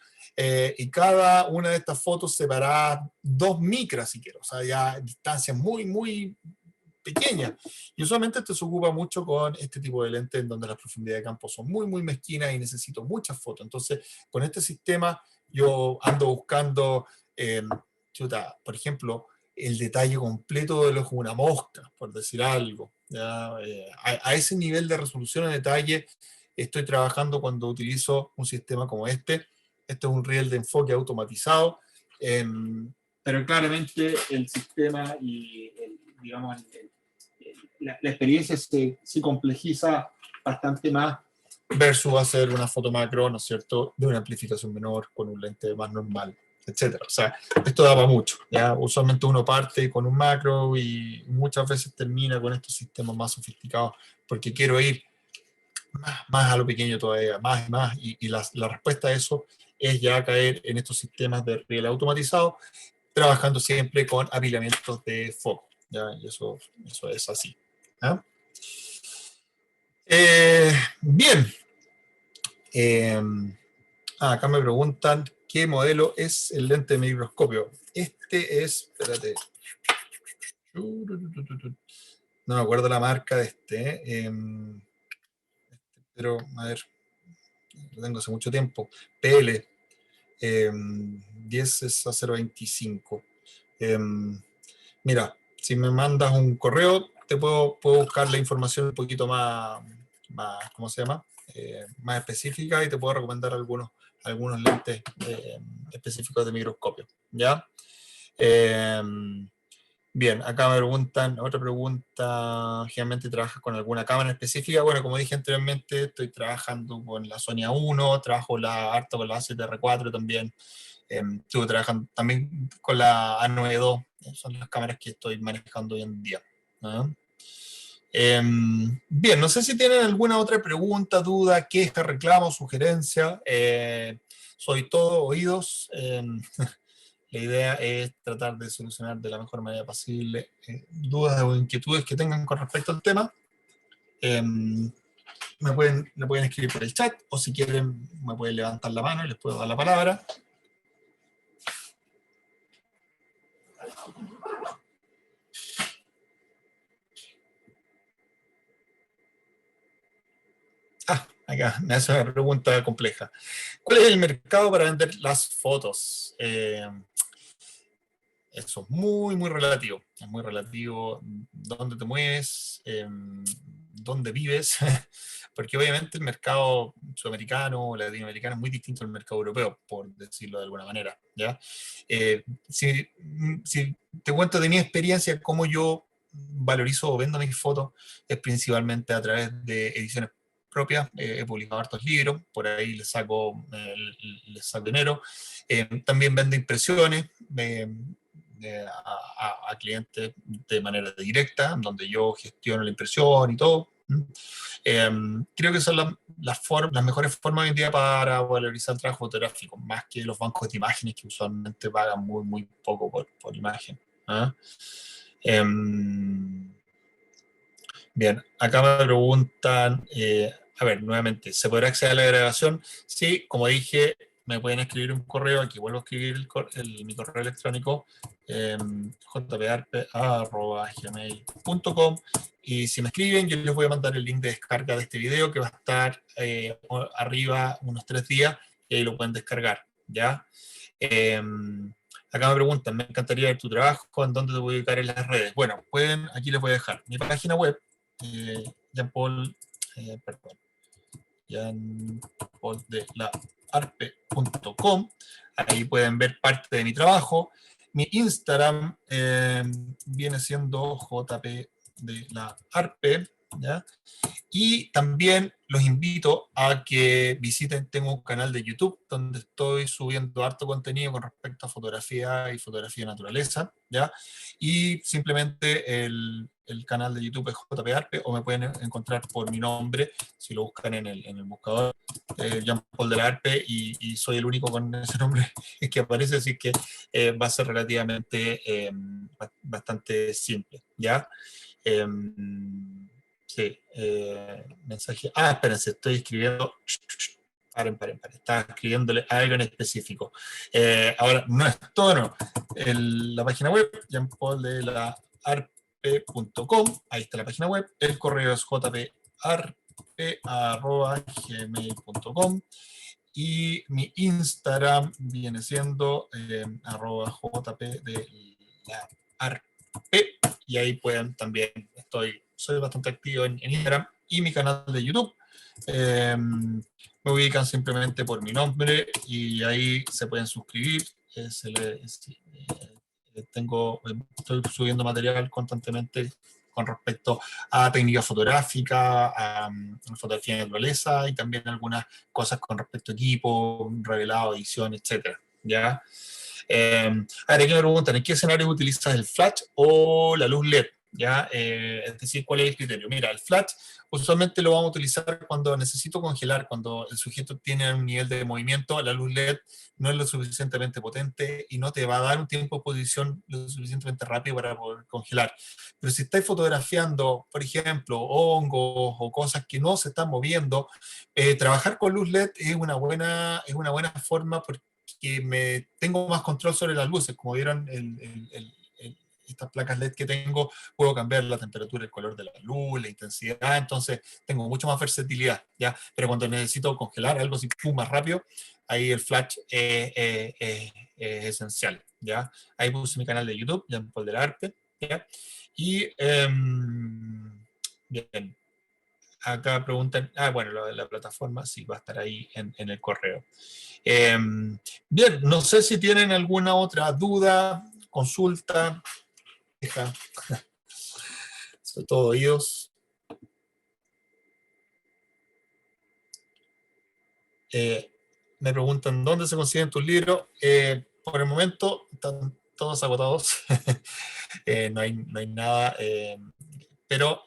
y cada una de estas fotos separadas 2 micras, si quiero, o sea, ya distancias muy pequeñas. Y usualmente esto se ocupa mucho con este tipo de lentes en donde las profundidades de campo son muy mezquinas y necesito muchas fotos. Entonces, con este sistema yo ando buscando, por ejemplo, el detalle completo del ojo de una mosca, por decir algo. ¿Ya? A ese nivel de resolución en detalle estoy trabajando cuando utilizo un sistema como este. Este es un riel de enfoque automatizado, pero claramente el sistema y digamos, la experiencia se complejiza bastante más versus hacer una foto macro, ¿no es cierto?, de una amplificación menor con un lente más normal, etcétera. O sea, esto da para mucho, ¿ya? Usualmente uno parte con un macro y muchas veces termina con estos sistemas más sofisticados porque quiero ir más a lo pequeño todavía, más y más, y la respuesta a eso es ya caer en estos sistemas de riel automatizado, trabajando siempre con apilamientos de foco, ¿ya? Y eso es así. ¿Ya? Bien. Eh, acá me preguntan qué modelo es el lente de microscopio. Este es, espérate, no me acuerdo la marca de pero a ver, lo tengo hace mucho tiempo. PL 10 es a 0.25. Mira, si me mandas un correo, puedo buscar la información un poquito más ¿cómo se llama? Más específica y te puedo recomendar algunos lentes específicos de microscopio. ¿Ya? Eh, Bien, acá me preguntan, otra pregunta, ¿generalmente trabajas con alguna cámara específica? Bueno, como dije anteriormente, estoy trabajando con la Sony A1, trabajo harto con la A7R4 también, estuve trabajando también con la A9 II, son las cámaras que estoy manejando hoy en día, ¿no? Bien, no sé si tienen alguna otra pregunta, duda, queja, reclamo, sugerencia. Soy todo oídos. La idea es tratar de solucionar de la mejor manera posible dudas o inquietudes que tengan con respecto al tema. Me pueden escribir por el chat o si quieren me pueden levantar la mano y les puedo dar la palabra. Acá me hace una pregunta compleja. ¿Cuál es el mercado para vender las fotos? Eso es muy relativo. Es muy relativo dónde te mueves, dónde vives, porque obviamente el mercado sudamericano o latinoamericano es muy distinto al mercado europeo, por decirlo de alguna manera. ¿Ya? Si te cuento de mi experiencia, cómo yo valorizo o vendo mis fotos, es principalmente a través de ediciones propias. He publicado hartos libros, por ahí les saco dinero. También vendo impresiones. A clientes de manera directa, donde yo gestiono la impresión y todo. Creo que son las mejores formas hoy en día para valorizar el trabajo fotográfico, más que los bancos de imágenes que usualmente pagan muy poco por imagen. ¿Ah? Bien, acá me preguntan, a ver, nuevamente, ¿se podrá acceder a la grabación? Sí, como dije, me pueden escribir un correo, aquí vuelvo a escribir mi correo electrónico, jparpe@gmail.com, y si me escriben, yo les voy a mandar el link de descarga de este video que va a estar arriba unos 3 días, y ahí lo pueden descargar, ¿ya? Acá me preguntan, me encantaría ver tu trabajo, ¿en dónde te voy a ubicar en las redes? Bueno, aquí les voy a dejar mi página web, Jean-Paul, perdón, jeanpauldelaarpe.com. Ahí pueden ver parte de mi trabajo. Mi Instagram viene siendo JP de la Arpe, ¿ya? Y también los invito a que visiten, tengo un canal de YouTube donde estoy subiendo harto contenido con respecto a fotografía y fotografía de naturaleza, ¿ya? Y simplemente el canal de YouTube es JP Arpe, o me pueden encontrar por mi nombre, si lo buscan en el buscador, Jean-Paul de la Arpe, y soy el único con ese nombre que aparece, así que va a ser relativamente bastante simple, ¿ya? Sí, mensaje. Espérense, estoy escribiendo. Paren. Estaba escribiéndole algo en específico. Ahora, no es todo, no. La página web, jeanpauldelaarpe.com. Ahí está la página web. El correo es jparpe@gmail.com. Y mi Instagram viene siendo @jp de la arpe, y ahí pueden también, soy bastante activo en Instagram y mi canal de YouTube. Me ubican simplemente por mi nombre y ahí se pueden suscribir. Estoy subiendo material constantemente con respecto a técnica fotográfica, a fotografía de naturaleza y también algunas cosas con respecto a equipo, revelado, edición, etcétera, ¿ya? Ahora, aquí me preguntan, ¿en qué escenario utilizas el flash o la luz LED? ¿Ya? Es decir, ¿cuál es el criterio? Mira, el flash usualmente lo vamos a utilizar cuando necesito congelar, cuando el sujeto tiene un nivel de movimiento, la luz LED no es lo suficientemente potente y no te va a dar un tiempo de posición lo suficientemente rápido para poder congelar. Pero si estáis fotografiando, por ejemplo, hongos o cosas que no se están moviendo, trabajar con luz LED es una buena forma porque tengo más control sobre las luces. Como vieron, estas placas LED que tengo, puedo cambiar la temperatura, el color de la luz, la intensidad, entonces tengo mucho más versatilidad, ¿ya? Pero cuando necesito congelar algo así, pum, más rápido, ahí el flash es esencial, ¿ya? Ahí puse mi canal de YouTube, Jean Paul del Arte, ¿ya? Y, bien, acá preguntan, bueno, lo de la plataforma sí va a estar ahí en el correo. Bien, no sé si tienen alguna otra duda, consulta, queja. Soy todo oídos. Me preguntan dónde se consiguen tus libros. Por el momento están todos agotados. No hay nada. Pero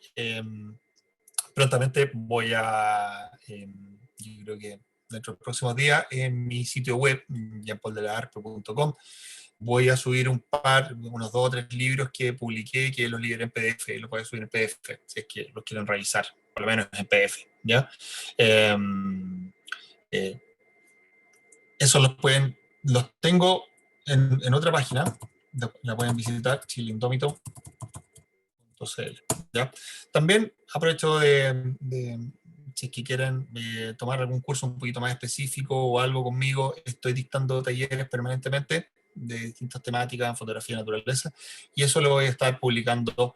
prontamente voy yo creo que dentro de los próximos días, en mi sitio web, jeanpauldelarpe.com, voy a subir unos 2 o 3 libros que publiqué, que los liberé en PDF, los voy a subir en PDF, si es que los quieren revisar, por lo menos en PDF, ¿ya? Eh, eh, Eso los tengo en otra página, la pueden visitar, chilindómito.cl, ¿ya? También aprovecho si es que quieren tomar algún curso un poquito más específico o algo conmigo, estoy dictando talleres permanentemente de distintas temáticas en fotografía y naturaleza, y eso lo voy a estar publicando.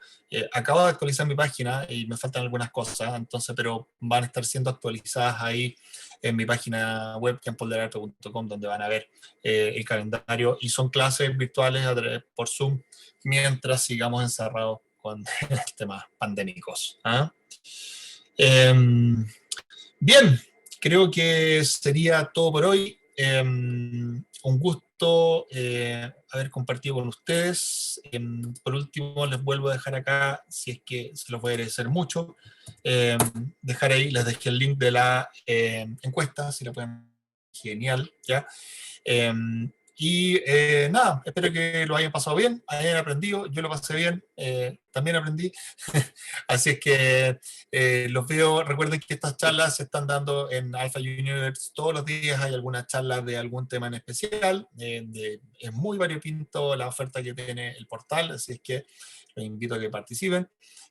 Acabo de actualizar mi página y me faltan algunas cosas, entonces, pero van a estar siendo actualizadas ahí en mi página web, jeanpauldelarpe.com, donde van a ver el calendario, y son clases virtuales por Zoom, mientras sigamos encerrados con temas pandémicos. ¿Ah? Bien, creo que sería todo por hoy. Un gusto haber compartido con ustedes. Por último, les vuelvo a dejar acá, si es que se los voy a agradecer mucho, dejar ahí, les dejé el link de la encuesta, si la pueden, genial, ¿ya? Eh, nada, espero que lo hayan pasado bien, hayan aprendido, yo lo pasé bien, también aprendí. Así es que los veo, recuerden que estas charlas se están dando en Alpha Universe todos los días, hay algunas charlas de algún tema en especial, es muy variopinto la oferta que tiene el portal, así es que los invito a que participen.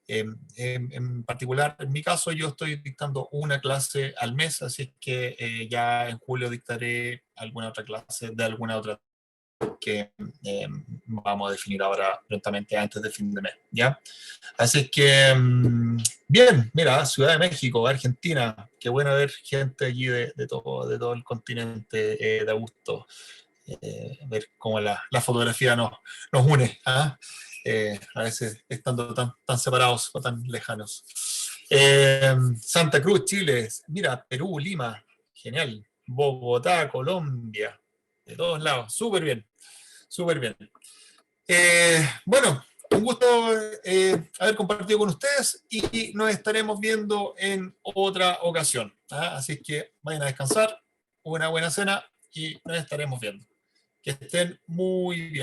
En particular, en mi caso, yo estoy dictando una clase al mes, así es que ya en julio dictaré alguna otra clase de alguna otra que vamos a definir ahora prontamente antes del fin de mes, ¿ya? Así es que, bien, mira, Ciudad de México, Argentina, qué bueno ver gente allí de todo el continente, de gusto, ver cómo la fotografía nos une, ¿ah? A veces estando tan separados o tan lejanos. Santa Cruz, Chile, mira, Perú, Lima, genial. Bogotá, Colombia, de todos lados, súper bien, súper bien. Bueno, un gusto haber compartido con ustedes y nos estaremos viendo en otra ocasión. ¿Ah? Así que vayan a descansar, una buena cena y nos estaremos viendo. Que estén muy bien.